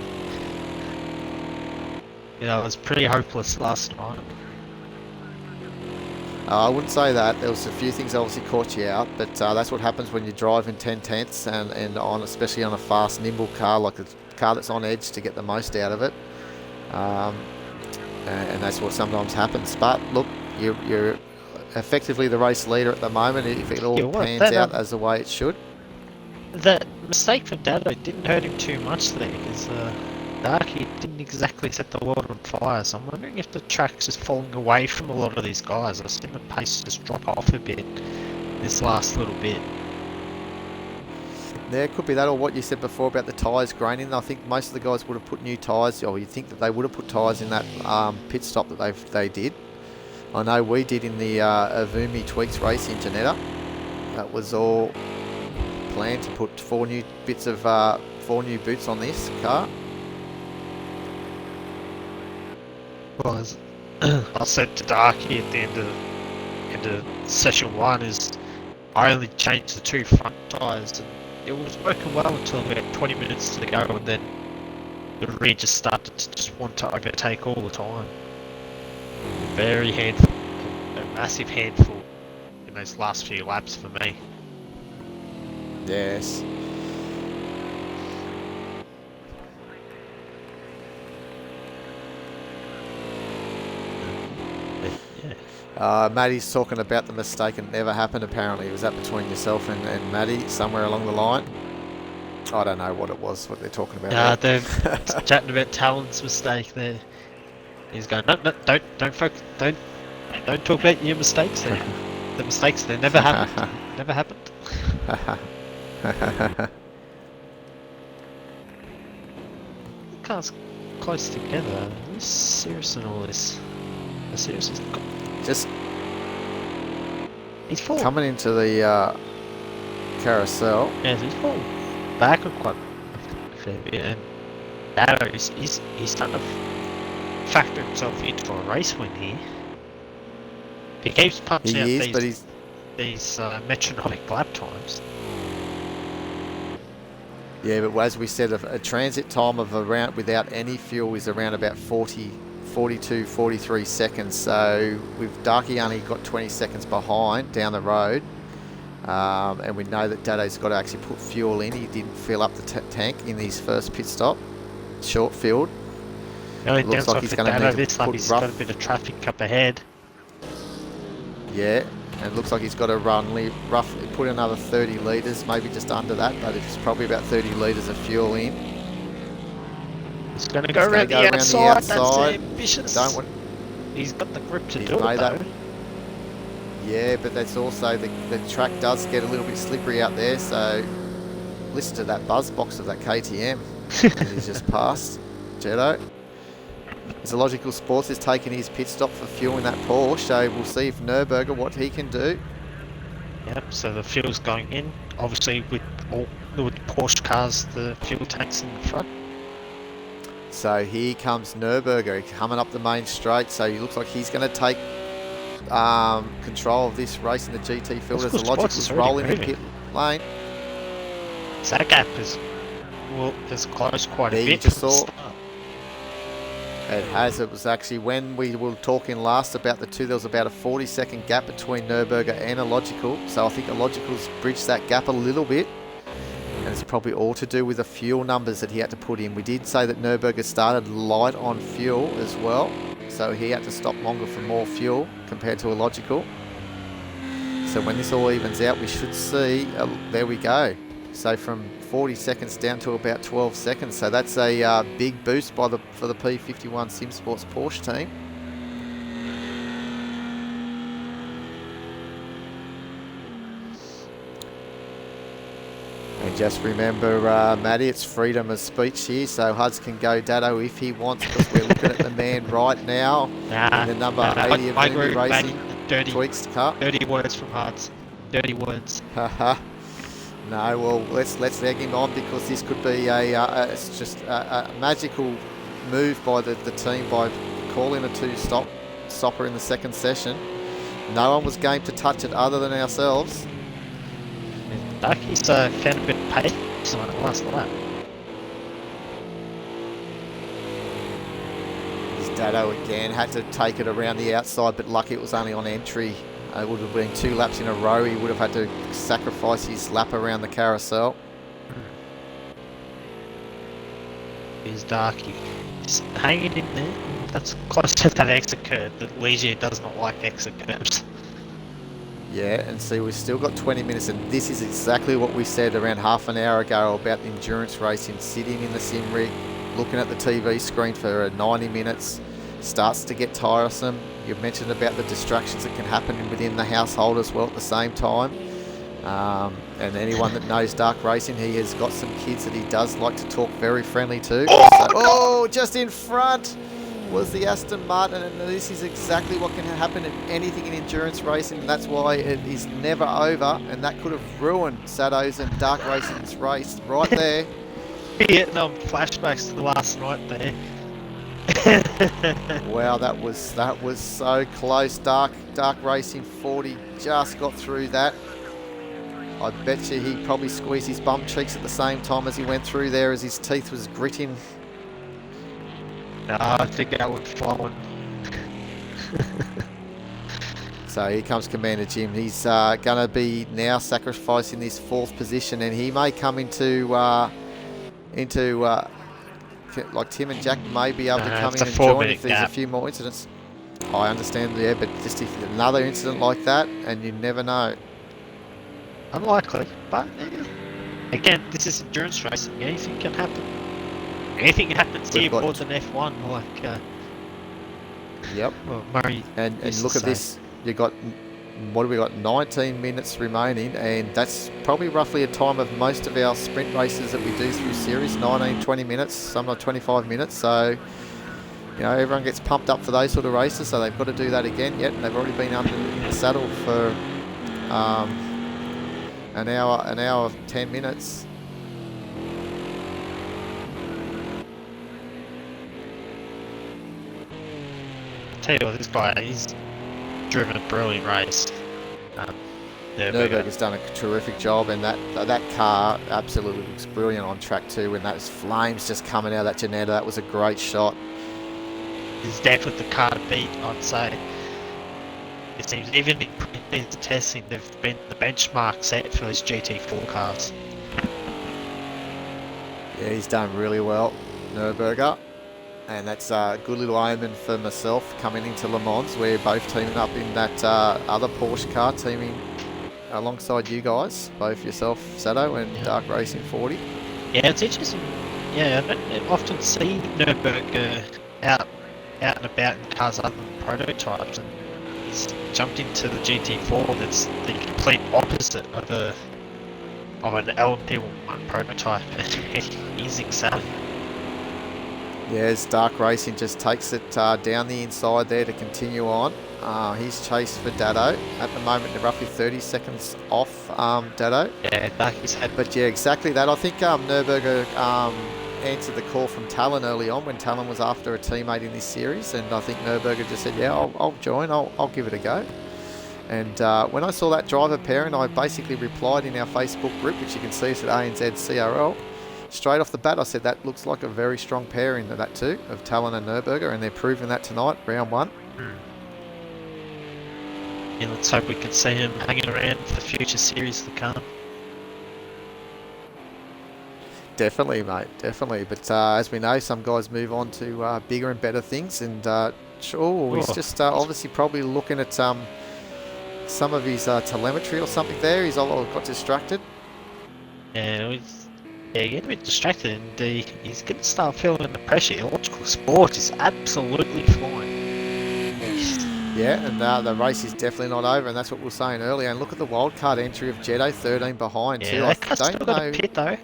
S2: You know, it was pretty hopeless last night.
S1: I wouldn't say that. There was a few things obviously caught you out, but that's what happens when you drive in 10 tenths and on, especially on a fast, nimble car like a car that's on edge to get the most out of it. And that's what sometimes happens. But look, you're effectively the race leader at the moment if it all pans out as the way it should.
S2: That mistake for Dado didn't hurt him too much there, because Darky didn't exactly set the world on fire, so I'm wondering if the track's just falling away from a lot of these guys. I've seen the pace just drop off a bit this last little bit.
S1: There could be that, or what you said before about the tyres graining. I think most of the guys would have put new tyres, or you'd think that they would have put tyres in that pit stop that they did. I know we did in the Avumi Tweaks race in Janetta. That was all planned to put four new boots on this car.
S2: Well, as I said to Darky at the end of session 1, is I only changed the 2 front tyres, and it was working well until about 20 minutes to go, and then the rear just started to just want to overtake all the time. Very handful, a massive handful in those last few laps for me.
S1: Yes. Maddie's talking about the mistake and it never happened apparently. Was that between yourself and Maddie somewhere along the line? I don't know what it was, what they're talking about.
S2: They're chatting about Talon's mistake there. He's going, no, don't focus, don't talk about your mistakes there. The mistakes there never happened. Never happened. The car's close together. Who's serious in all this? The serious is
S1: just
S2: he's falling.
S1: Coming into the carousel.
S2: Yes, he's falling back quite a fair bit, and Dado he's starting to factor himself into a race win here. He keeps punching out these metronomic lap times.
S1: Yeah, but as we said, a transit time of around without any fuel is around about 42, 43 seconds. So with Darky only got 20 seconds behind down the road, and we know that Dado's got to actually put fuel in. He didn't fill up the tank in his first pit stop, short filled.
S2: The only downside for Dado this lap, he's got a bit of traffic up ahead.
S1: Yeah, and it looks like he's got to run roughly, put another 30 litres, maybe just under that, but it's probably about 30 litres of fuel in.
S2: He's going to go around the outside. That's ambitious. He's got the grip to do it though.
S1: Yeah, but that's also, the track does get a little bit slippery out there, so listen to that buzz box of that KTM. And he's just passed Jetto. Zoological Sports is taking his pit stop for fuel in that Porsche, so we'll see if Nürburger what he can do.
S2: Yep, so the fuel's going in. Obviously with Porsche cars, the fuel tank's in the front.
S1: So here comes Nürburger coming up the main straight, so he looks like he's going to take control of this race in the GT field as Zoological's rolling in pit lane.
S2: So that gap is closed quite a bit.
S1: You just saw. It has. It was actually when we were talking last about the two, there was about a 40-second gap between Nürburger and Illogical. So I think Illogical's bridged that gap a little bit. And it's probably all to do with the fuel numbers that he had to put in. We did say that Nürburgring started light on fuel as well, so he had to stop longer for more fuel compared to a logical. So when this all evens out, we should see, there we go. So from 40 seconds down to about 12 seconds. So that's a big boost for the P51 Sim Sports Porsche team. And just remember, Matty, it's freedom of speech here, so Huds can go Dado if he wants, because we're looking at the man right now in the number 80 of Newbie Racing. Tweaks car.
S2: Dirty words from Hearts. Dirty words.
S1: Haha. No, well, let's egg him on, because this could be it's just a magical move by the team by calling a two-stopper in the second session. No one was game to touch it other than ourselves.
S2: Ducky's found a bit of pace on the last lap.
S1: Dado again had to take it around the outside, but lucky it was only on entry. It would have been 2 laps in a row. He would have had to sacrifice his lap around the carousel.
S2: Here's Darky. Just hanging in there. That's close to that exit curve. The Ligier does not like exit curves.
S1: Yeah, and see, we've still got 20 minutes, and this is exactly what we said around half an hour ago about endurance racing. Sitting in the sim rig, looking at the TV screen for 90 minutes starts to get tiresome. You've mentioned about the distractions that can happen within the household as well at the same time. And anyone that knows Dark Racing, he has got some kids that he does like to talk very friendly to. Just in front was the Aston Martin, and this is exactly what can happen in anything in endurance racing, and that's why it is never over, and that could have ruined Sado's and Dark Racing's race right there.
S2: Vietnam flashbacks to the last night there.
S1: Wow, that was so close. Dark Racing 40 just got through that. I bet you he probably squeezed his bum cheeks at the same time as he went through there, as his teeth was gritting.
S2: No, I think that would fall.
S1: So here comes Commander Jim. He's going to be now sacrificing this 4th position, and he may come into like Tim and Jack may be able to come in and join if there's a few more incidents. I understand, yeah, but just if another incident like that, and you never know.
S2: Unlikely, but again, this is endurance racing. Anything can happen. Anything happens here more than F1, like.
S1: Yep.
S2: Well, Murray.
S1: And look at this. You got, what have we got? 19 minutes remaining, and that's probably roughly a time of most of our sprint races that we do through series. 19, 20 minutes, some are 25 minutes. So, you know, everyone gets pumped up for those sort of races. So they've got to do that again. Yet they've already been under in the saddle for an hour, 10 minutes.
S2: Tell you what, this guy, he's driven a brilliant race.
S1: Nürburgring's done a terrific job, and that car absolutely looks brilliant on track too. When those flames just coming out of that Janetta, that was a great shot.
S2: He's definitely the car to beat, I'd say. It seems even in the testing, they've been the benchmark set for these GT4 cars.
S1: Yeah, he's done really well, Nürburgring. And that's a good little omen for myself coming into Le Mans. We're both teaming up in that other Porsche car, teaming alongside you guys, both yourself, Sado, and Dark Racing 40.
S2: Yeah, it's interesting. Yeah, I don't often see Nürburgring out and about in cars other than prototypes, and he's jumped into the GT4 that's the complete opposite of an LMP1 prototype. He's exciting.
S1: Yes, Dark Racing just takes it down the inside there to continue on. He's chased for Dado. At the moment, they're roughly 30 seconds off Dado.
S2: Yeah, Darky's had.
S1: But yeah, exactly that. I think Nürburgring answered the call from Talon early on when Talon was after a teammate in this series, and I think Nürburgring just said, yeah, I'll join, I'll give it a go. And when I saw that driver pairing, I basically replied in our Facebook group, which you can see us at ANZCRL. Straight off the bat, I said that looks like a very strong pairing of that two, of Talon and Nürburgring, and they're proving that tonight, round 1.
S2: Yeah, let's hope we can see him hanging around for future series to come.
S1: Definitely, mate. Definitely. But as we know, some guys move on to bigger and better things. And sure, he's
S2: Oh,
S1: just obviously probably looking at some of his telemetry or something there. He's all got distracted.
S2: yeah, getting a bit distracted, and he's going to start feeling the pressure. Electrical sport is absolutely flying.
S1: Yeah, and the race is definitely not over, and that's what we were saying earlier. And look at the wildcard entry of Jetto, 13 behind too.
S2: Yeah,
S1: I
S2: that car's
S1: don't
S2: still got
S1: know.
S2: a pit though,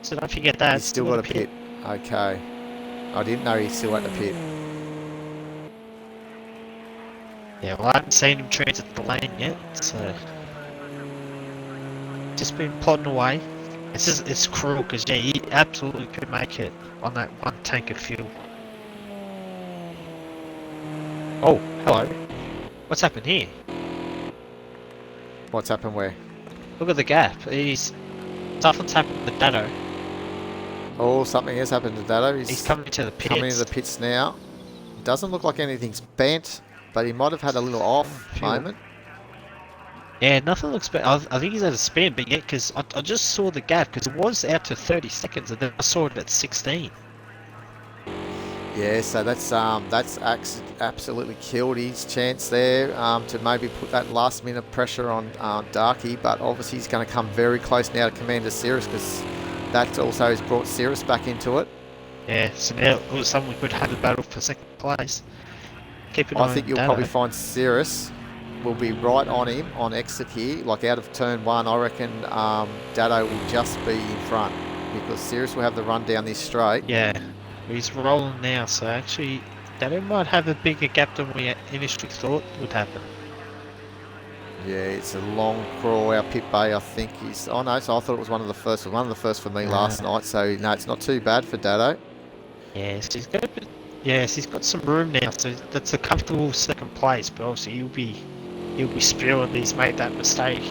S2: so don't forget that.
S1: He's
S2: It's
S1: still got a pit. Okay. I didn't know he still had a pit.
S2: Yeah, well, I haven't seen him transit the lane yet, so just been plodding away. It's cruel because yeah, he absolutely could make it on that one tank of fuel. Oh, hello. What's happened here?
S1: What's happened where?
S2: Look at the gap. Something's happened to Dado.
S1: Oh, something has happened to Dado.
S2: He's coming into the pits.
S1: Coming into the pits now. Doesn't look like anything's bent, but he might have had a little off moment.
S2: Yeah, nothing looks bad. I think he's at a spin, but yeah, because I just saw the gap because it was out to 30 seconds, and then I saw it at 16.
S1: Yeah, so that's absolutely killed his chance there to maybe put that last minute pressure on Darky, but obviously he's going to come very close now to Commander Cirrus because that also has brought Cirrus back into it.
S2: Yeah, so now all of a sudden we could have a battle for second place.
S1: I think you'll probably find Cirrus will be right on him on exit here, like out of turn 1. I reckon Dado will just be in front because Cirrus will have the run down this straight.
S2: Yeah. He's rolling now, so actually Dado might have a bigger gap than we initially thought would happen.
S1: Yeah, it's a long crawl. Our pit bay, I think, is... Oh, no, so I thought it was one of the first. One of the first for me last night, so no, it's not too bad for Dado.
S2: Yes, he's got a bit... Yes, he's got some room now, so that's a comfortable second place, but obviously he'll be spewing that he's made that mistake.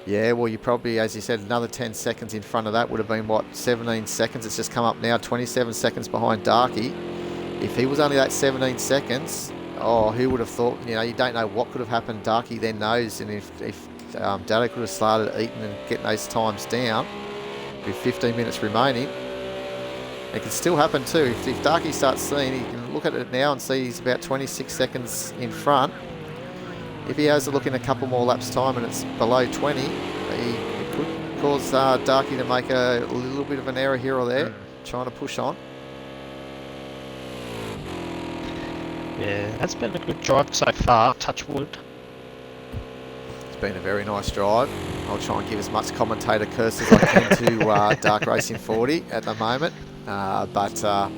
S1: Yeah, well, you probably, as you said, another 10 seconds in front of that would have been, what, 17 seconds? It's just come up now, 27 seconds behind Darky. If he was only that 17 seconds, oh, who would have thought, you don't know what could have happened. Darky then knows, and if Dado could have started eating and getting those times down with 15 minutes remaining, it can still happen too. If Darky starts seeing, he can look at it now and see he's about 26 seconds in front. If he has a look in a couple more laps time and it's below 20, it could cause Darky to make a little bit of an error here or there, trying to push on.
S2: Yeah, that's been a good drive so far, touch wood.
S1: It's been a very nice drive. I'll try and give as much commentator curse as I can to Dark Racing 40 at the moment. But I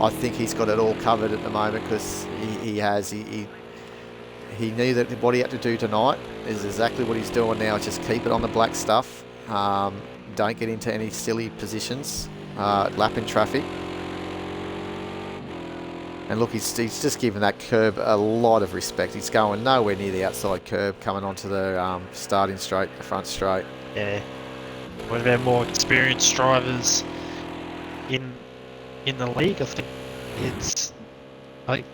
S1: think he's got it all covered at the moment because he knew that what he had to do tonight is exactly what he's doing now. Just keep it on the black stuff. Don't get into any silly positions, lapping traffic. And look, he's just given that curb a lot of respect. He's going nowhere near the outside curb, coming onto the starting straight, the front straight.
S2: Yeah. One of our more experienced drivers in the league, I think it's like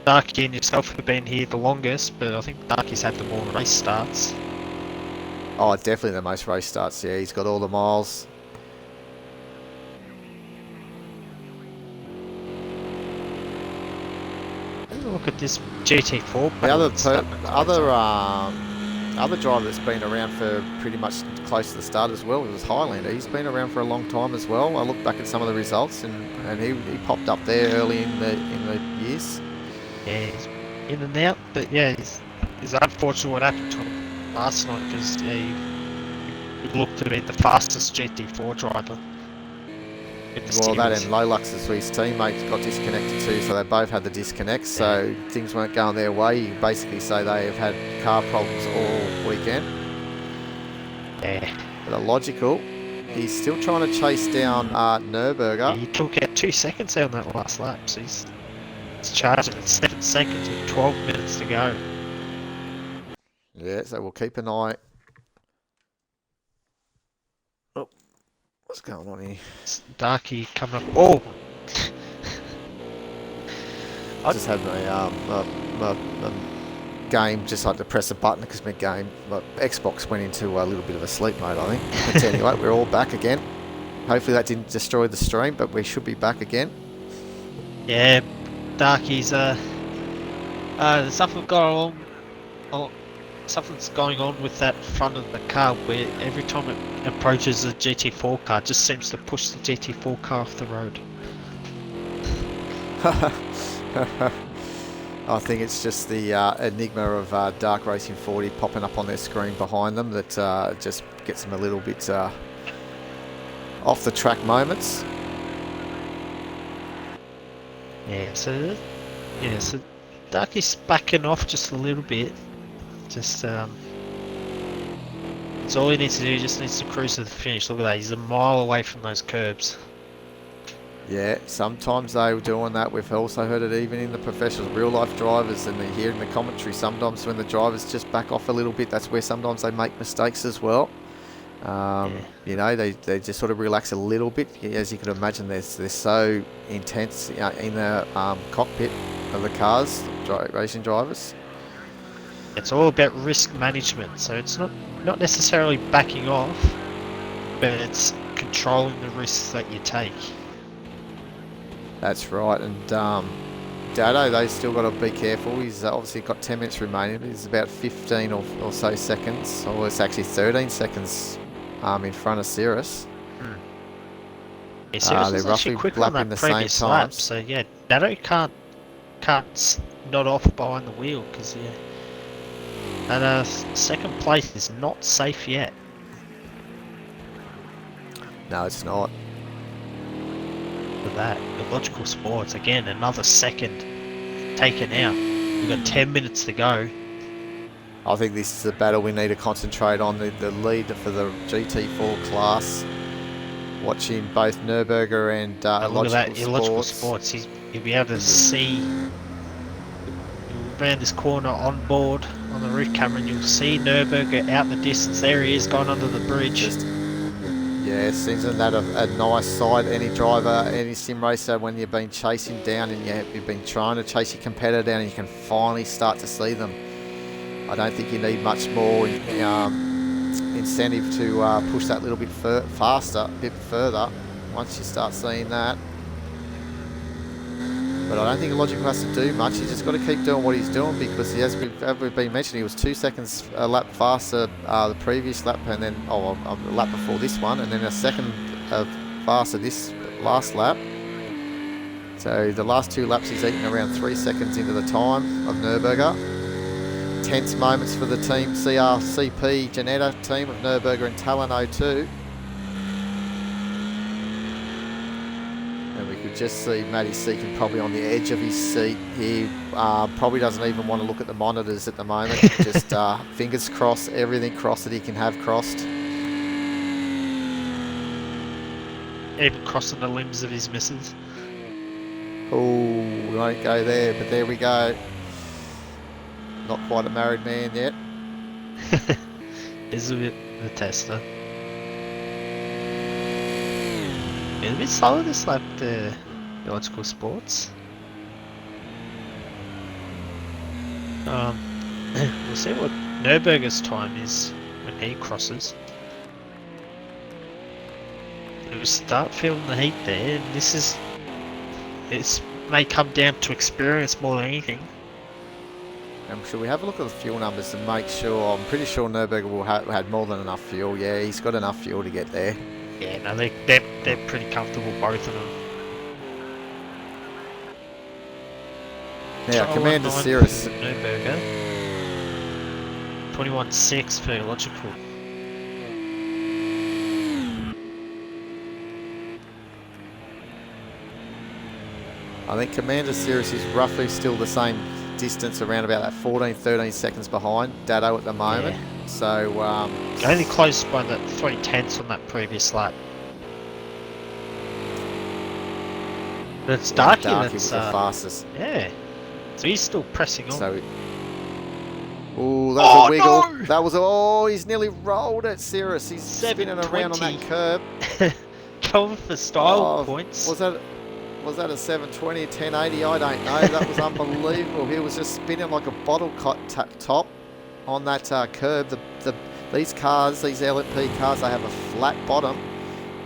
S2: Darky and yourself have been here the longest, but I think Darky's had the more race starts.
S1: Oh, definitely the most race starts. Yeah, he's got all the miles.
S2: Look at this GT4.
S1: The other driver that's been around for pretty much close to the start as well was Highlander. He's been around for a long time as well. I look back at some of the results, and he popped up there early in the years.
S2: Yeah, he's in and out, but yeah, it's unfortunate what happened to him last night because he looked to be the fastest GT4 driver.
S1: Well, that and Lolux, as his teammate, got disconnected too, so they both had the disconnects, so things weren't going their way. You basically say they have had car problems all weekend.
S2: Yeah.
S1: But illogical. He's still trying to chase down Nürburger.
S2: Yeah, he took out 2 seconds out on that last lap, so he's charging at 7 seconds with 12 minutes to go.
S1: Yeah, so we'll keep an eye. Oh, what's going on here?
S2: Darky coming up. Oh!
S1: I just had my game, just had to press a button because my Xbox went into a little bit of a sleep mode, I think. But anyway, we're all back again. Hopefully that didn't destroy the stream, but we should be back again.
S2: Yeah, Darkies. There's something going on. Oh, something's going on with that front of the car where every time it approaches a GT4 car, it just seems to push the GT4 car off the road.
S1: I think it's just the enigma of Dark Racing 40 popping up on their screen behind them that just gets them a little bit off the track moments.
S2: So Darky's backing off just a little bit. Just it's all he needs to do. He just needs to cruise to the finish. Look at that, he's a mile away from those curbs.
S1: Yeah, sometimes they're doing that. We've also heard it even in the professional real-life drivers, and they hear in the commentary sometimes when the drivers just back off a little bit, that's where sometimes they make mistakes as well. You know, they just sort of relax a little bit. As you can imagine, they're so intense in the cockpit of the cars, racing drivers.
S2: It's all about risk management, so it's not necessarily backing off, but it's controlling the risks that you take.
S1: That's right, and Dado, they've still got to be careful. He's obviously got 10 minutes remaining. He's about 15 or so seconds, or it's actually 13 seconds in front of Cirrus.
S2: Yeah, Cirrus
S1: they're
S2: was
S1: roughly
S2: actually quicker on
S1: lapping
S2: that
S1: the
S2: previous
S1: same
S2: lap,
S1: times.
S2: so yeah, Dado can't nod off behind the wheel, because and second place is not safe yet.
S1: No, it's not.
S2: For that, Illogical Sports, again, another second taken out. We've got 10 minutes to go.
S1: I think this is a battle we need to concentrate on. The lead for the GT4 class. Watching both Nürburgring and
S2: Look at that, Illogical
S1: Sports.
S2: Sports. You'll be able to see around this corner on board on the roof camera, and you'll see Nürburgring out in the distance. There he is, going under the bridge.
S1: Yeah, isn't that a nice sight? Any driver, any sim racer, when you've been chasing down and you've been trying to chase your competitor down, and you can finally start to see them. I don't think you need much more incentive to push that little bit faster, a bit further, once you start seeing that. But I don't think Illogical has to do much. He's just got to keep doing what he's doing, because as we've been mentioning, he was 2 seconds a lap faster the previous lap, and then a lap before this one, and then a second faster this last lap. So the last 2 laps he's eaten around 3 seconds into the time of Nürburgring. Tense moments for the team CRCP Janetta team of Nürburgring and Talon 02. And we could just see Matty Seekin probably on the edge of his seat. He probably doesn't even want to look at the monitors at the moment. Just fingers crossed, everything crossed that he can have crossed.
S2: Even crossing the limbs of his missus.
S1: Oh, we won't go there, but there we go. Not quite a married man yet.
S2: Elizabeth the tester. It's a bit slower this lap, the Illogical Sports. We'll see what Nürburgring's time is when he crosses. We'll start feeling the heat there, and this may come down to experience more than anything.
S1: Should we have a look at the fuel numbers and make sure? I'm pretty sure Nürburgring will had more than enough fuel. Yeah, he's got enough fuel to get there.
S2: Yeah, no, they're pretty comfortable, both of them.
S1: Now, Commander Cirrus.
S2: Nürburgring. 21.6 for Illogical.
S1: I think Commander Cirrus is roughly still the same distance, around about that 14-13 seconds behind Dado at the moment. Yeah. So
S2: only close by that 3/10 on that previous lap. But it's Darky that's
S1: the fastest.
S2: Yeah. So he's still pressing on.
S1: So ooh, that was a wiggle.
S2: No!
S1: That was he's nearly rolled it, Cirrus. He's spinning around on that curb.
S2: Going for style points.
S1: Was that a 720, 1080? I don't know. That was unbelievable. He was just spinning like a bottle top on that curb. These cars, these LMP cars, they have a flat bottom,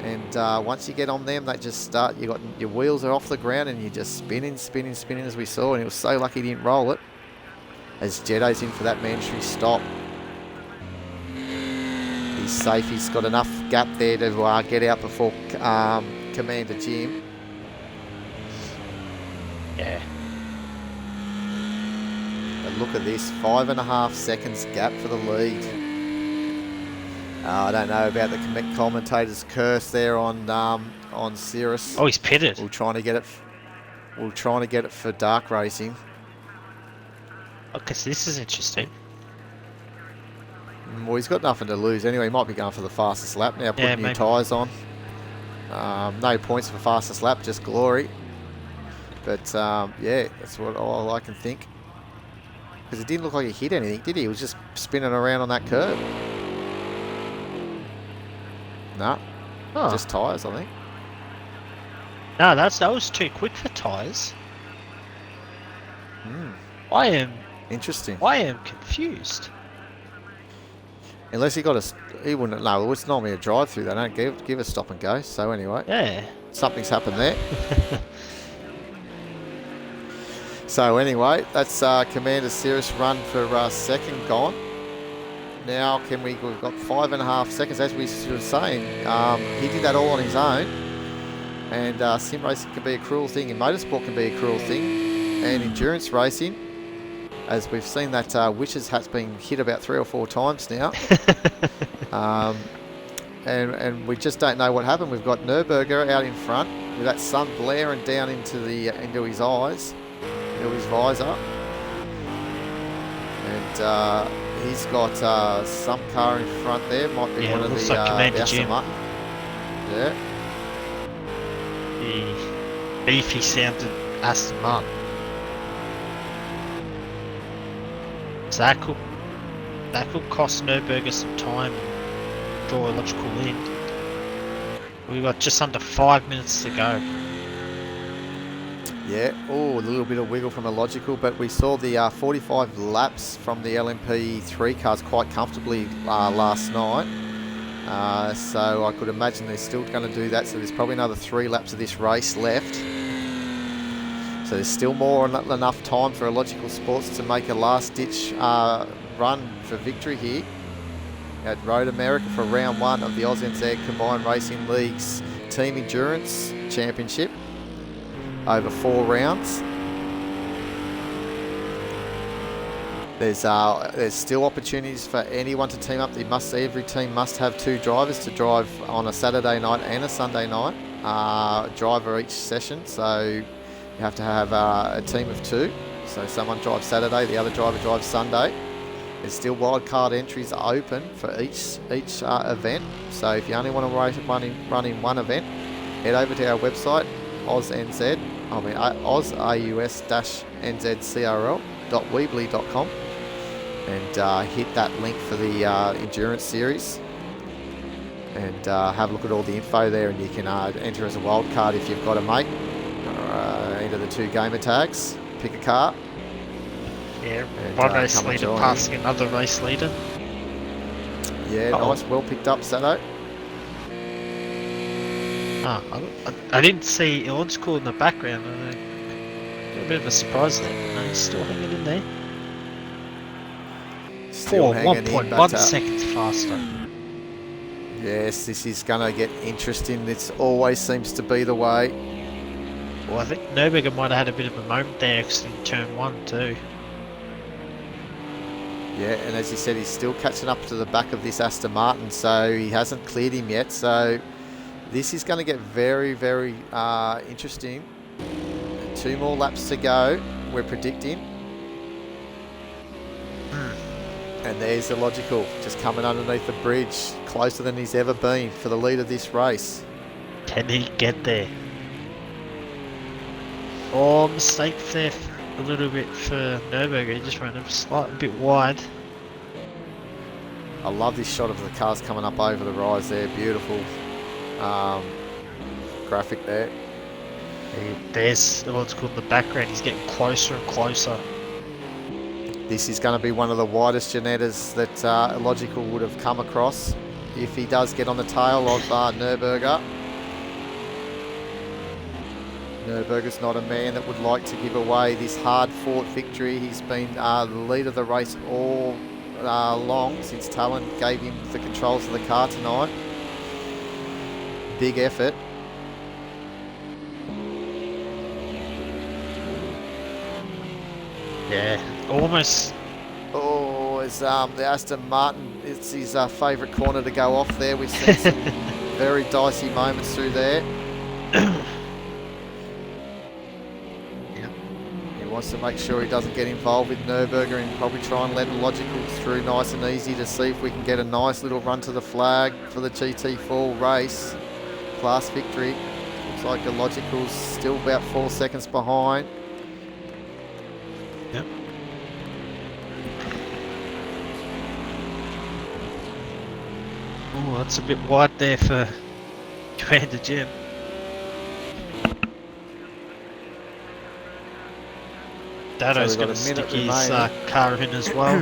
S1: And once you get on them, they just start. Your wheels are off the ground, and you're just spinning, as we saw. And he was so lucky he didn't roll it. As Jetto's in for that mandatory stop. He's safe. He's got enough gap there to get out before Commander Jim.
S2: Yeah.
S1: But look at this, 5.5 seconds gap for the lead. I don't know about the commentator's curse there on Cirrus.
S2: Oh, he's pitted.
S1: We're trying to get it for dark racing.
S2: Okay, so this is interesting.
S1: Well, he's got nothing to lose anyway. He might be going for the fastest lap now, putting new tyres on. No points for fastest lap, just glory. But yeah, that's what all I can think. Because it didn't look like he hit anything, did he? He was just spinning around on that curve. No, just tyres, I think.
S2: No, that was too quick for tyres. I am
S1: interesting.
S2: I am confused.
S1: Unless he wouldn't. No, it's normally a drive-through. They don't give a stop and go. So anyway,
S2: yeah,
S1: something's happened there. So anyway, that's Commander Cirrus run for second gone. Now we've got 5.5 seconds, as we were saying. He did that all on his own. And sim racing can be a cruel thing, and motorsport can be a cruel thing, and endurance racing, as we've seen that Witch's hat's been hit about 3 or 4 times now. And we just don't know what happened. We've got Nürburger out in front with that sun blaring down into his eyes, into his visor, and he's got some car in front there. Might be one of the Aston Martin. Yeah.
S2: The beefy sounded Aston Martin. So that could cost Nürburger some time and draw a logical end. We've got just under 5 minutes to go.
S1: Yeah, a little bit of wiggle from a logical, but we saw the 45 laps from the LMP3 cars quite comfortably last night. So I could imagine they're still going to do that. So there's probably another 3 laps of this race left. So there's still more than enough time for Logical Sports to make a last-ditch run for victory here at Road America for round 1 of the ANZCRL Combined Racing League's Team Endurance Championship over 4 rounds. There's still opportunities for anyone to team up. Every team must have 2 drivers to drive on a Saturday night and a Sunday night. Driver each session, so you have to have a team of 2. So someone drives Saturday, the other driver drives Sunday. There's still wildcard entries open for each event. So if you only want to run in one event, head over to our website, aus-nzcrl.weebly.com and hit that link for the endurance series, and have a look at all the info there, and you can enter as a wild card if you've got a mate, or enter the 2 gamer tags, pick a car.
S2: Yeah, one race leader passing another race leader.
S1: Yeah, nice, well picked up, Sato.
S2: I didn't see Ilon's in the background. A bit of a surprise there. No, he's still hanging in there.
S1: Still
S2: 1.1 seconds faster.
S1: Yes, this is going to get interesting. This always seems to be the way.
S2: Well, I think Nürburger might have had a bit of a moment there actually in turn 1 too.
S1: Yeah, and as you said, he's still catching up to the back of this Aston Martin, so he hasn't cleared him yet. So this is going to get very, very interesting. 2 more laps to go, we're predicting. And there's the Logical, just coming underneath the bridge, closer than he's ever been for the lead of this race.
S2: Can he get there? Oh, mistake there a little bit for Nürburger. He just ran a slight bit wide.
S1: I love this shot of the cars coming up over the rise there. Beautiful graphic there.
S2: There's what's called the background. He's getting closer and closer.
S1: This is going to be one of the widest Janettas that Logical would have come across if he does get on the tail of Nürburger. Nürburger's not a man that would like to give away this hard-fought victory. He's been the lead of the race all long since Talon gave him the controls of the car tonight. Big effort.
S2: Yeah, almost.
S1: Oh, it's the Aston Martin. It's his favourite corner to go off there. We've seen some very dicey moments through there. He wants to make sure he doesn't get involved with Nürburger and probably try and let Logical through nice and easy to see if we can get a nice little run to the flag for the GT4 race. Class victory. Looks like the Logical's still about 4 seconds behind.
S2: Yep. Oh, that's a bit wide there for Commander Jim. Dado's
S1: So
S2: going to stick his car in as well.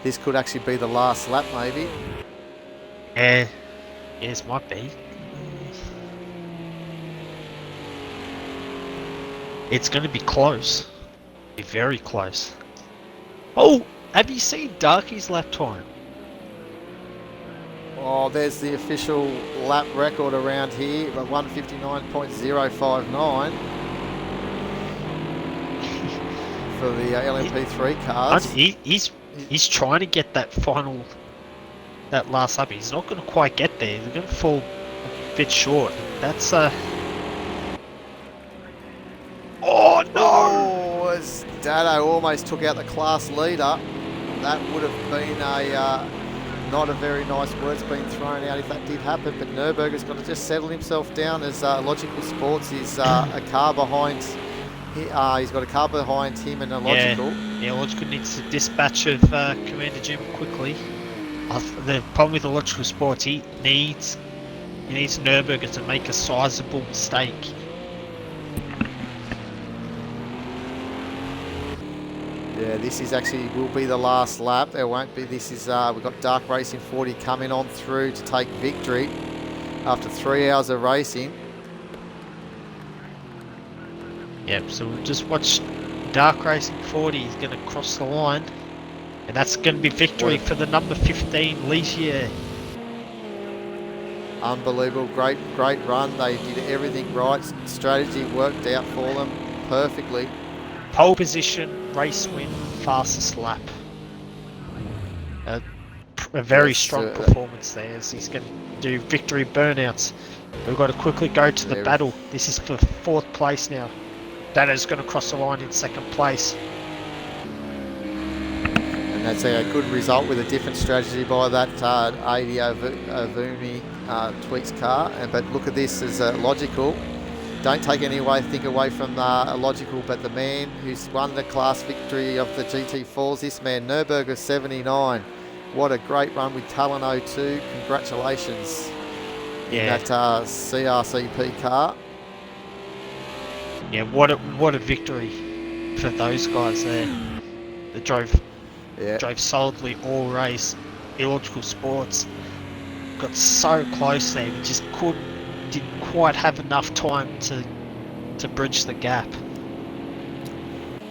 S1: This could actually be the last lap, maybe.
S2: Yeah, yes, might be. It's going to be close. Be very close. Oh, have you seen Darky's lap time?
S1: Oh, there's the official lap record around here, 159.059 for the LMP3 cars.
S2: He's trying to get that that last lap. He's not going to quite get there. He's going to fall a bit short. That's Oh no!
S1: Oh, as Dado almost took out the class leader. That would have been not a very nice word's been thrown out if that did happen, but Nürburger's got to just settle himself down as Logical Sports is a car behind. He's got a car behind him and a Logical.
S2: Yeah, Logical needs to dispatch of Commander Jim quickly. The problem with the Logical Sports, he needs Nürburger to make a sizable mistake.
S1: Yeah, this is actually will be the last lap. There won't be. This is we've got Dark Racing 40 coming on through to take victory after 3 hours of racing.
S2: Yep. So we'll just watch Dark Racing 40. He's going to cross the line, and that's going to be victory for the number 15 Ligier.
S1: Unbelievable, great run. They did everything right. Strategy worked out for them perfectly.
S2: Pole position, race win, fastest lap. A very strong performance there as he's going to do victory burnouts. We've got to quickly go to the battle. This is for 4th place now. Dada's going to cross the line in 2nd place.
S1: And that's a good result with a different strategy by that 80 Avumi Tweaks car. But look at this as Logical. Don't take anything away from Logical, but the man who's won the class victory of the GT4s, this man, Nürburger 79. What a great run with Talon 02. Congratulations.
S2: Yeah.
S1: In that CRCP car.
S2: Yeah, what a victory for those guys there. That drove solidly all race. Illogical Sports got so close there. We just didn't quite have enough time to bridge the gap.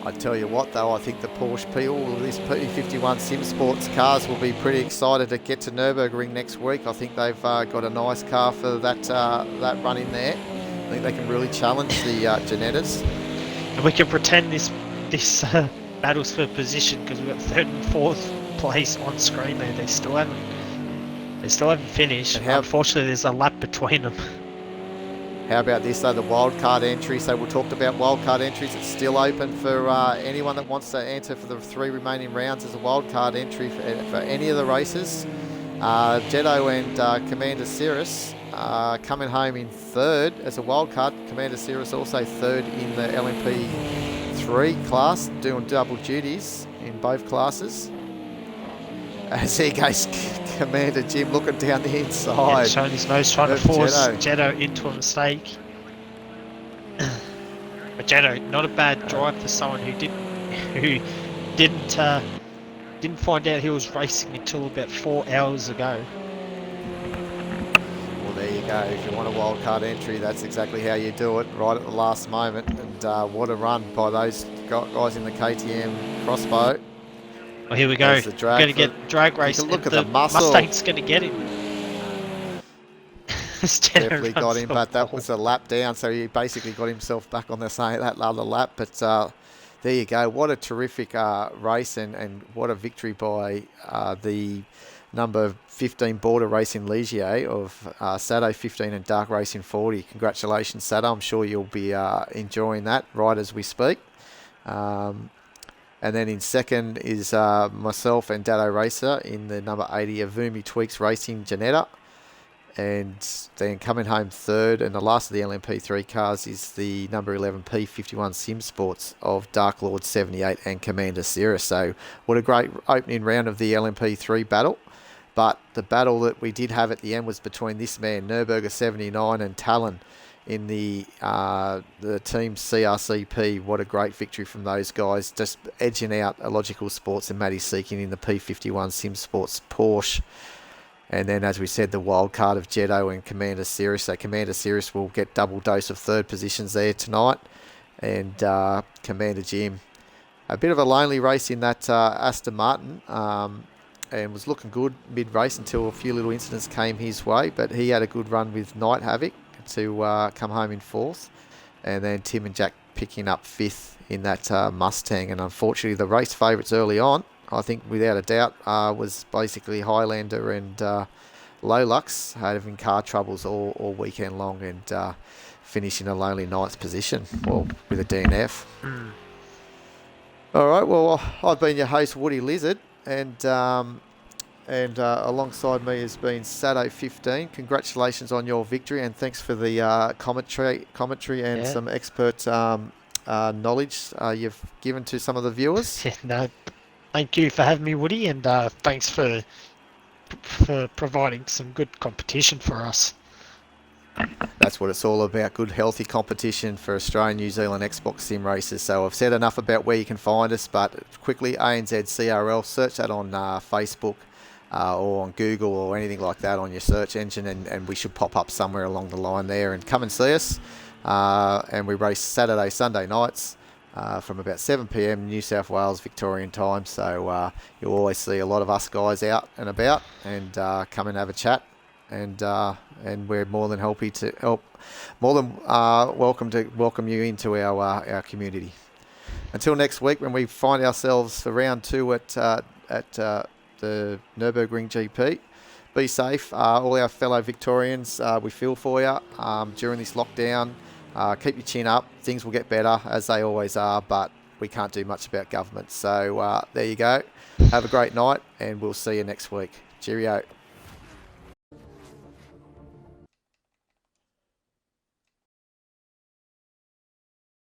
S1: I tell you what though, I think the Porsche people, these P51 Sim Sports cars will be pretty excited to get to Nürburgring next week. I think they've got a nice car for that run in there. I think they can really challenge the Janettas.
S2: And we can pretend this battles for position because we've got 3rd and 4th place on screen there. They still haven't finished. Unfortunately, there's a lap between them.
S1: How about this though, the wildcard entry? So we talked about wildcard entries. It's still open for anyone that wants to enter for the 3 remaining rounds as a wildcard entry for any of the races. Jetto and Commander Cirrus coming home in 3rd as a wildcard. Commander Cirrus also 3rd in the LMP3 class, doing double duties in both classes. As he goes, Commander Jim looking down the inside.
S2: Yeah, showing his nose, trying to force Jetto into a mistake. But Jetto, not a bad drive for someone who didn't find out he was racing until about 4 hours ago.
S1: Well, there you go. If you want a wildcard entry, that's exactly how you do it, right at the last moment. And what a run by those guys in the KTM crossbow.
S2: Well, here we go.
S1: As the
S2: We're
S1: drag
S2: going to get drag race.
S1: You can look
S2: and
S1: at the muscle.
S2: Mustang's going to get him.
S1: Definitely got him, but that was a lap down, so he basically got himself back on that other lap. But there you go. What a terrific race, and what a victory by the number 15 Border Racing Ligier of Sato 15 and Dark Racing 40. Congratulations, Sato. I'm sure you'll be enjoying that right as we speak. And then in second is myself and Dado Racer in the number 80 of Vumi Tweaks Racing Janetta. And then coming home third, and the last of the LMP3 cars is the number 11 P51 Sim Sports of Dark Lord 78 and Commander Cirrus. So what a great opening round of the LMP3 battle. But the battle that we did have at the end was between this man, Nürburger 79, and Talon in the team CRCP. What a great victory from those guys, just edging out Illogical Sports and Matty Seeking in the P51 Sim Sports Porsche. And then, as we said, the wild card of Jetto and Commander Cirrus. So Commander Cirrus will get double dose of third positions there tonight. And Commander Jim, a bit of a lonely race in that Aston Martin. And was looking good mid-race until a few little incidents came his way. But he had a good run with Night Havoc to come home in fourth. And then Tim and Jack picking up fifth in that Mustang. And unfortunately, the race favourites early on, I think without a doubt, was basically Highlander and Lolux, having car troubles all weekend long, and finishing a lonely ninth position, well, with a DNF. All right, well, I've been your host, Woody Lizard, and alongside me has been Sato 15. Congratulations on your victory, and thanks for the commentary and some expert knowledge you've given to some of the viewers.
S2: No. Thank you for having me, Woody, and thanks for providing some good competition for us.
S1: That's what it's all about, good healthy competition for Australian, New Zealand Xbox sim races. So I've said enough about where you can find us, but quickly, ANZCRL, search that on Facebook or on Google or anything like that on your search engine, and we should pop up somewhere along the line there, and come and see us. And we race Saturday, Sunday nights. From about 7 p.m. New South Wales Victorian time, so you'll always see a lot of us guys out and about, and come and have a chat, and we're more than welcome to welcome you into our community. Until next week, when we find ourselves for round 2 at the Nürburgring GP. Be safe, all our fellow Victorians. We feel for you during this lockdown. Keep your chin up. Things will get better, as they always are, but we can't do much about government. So there you go. Have a great night, and we'll see you next week. Cheerio.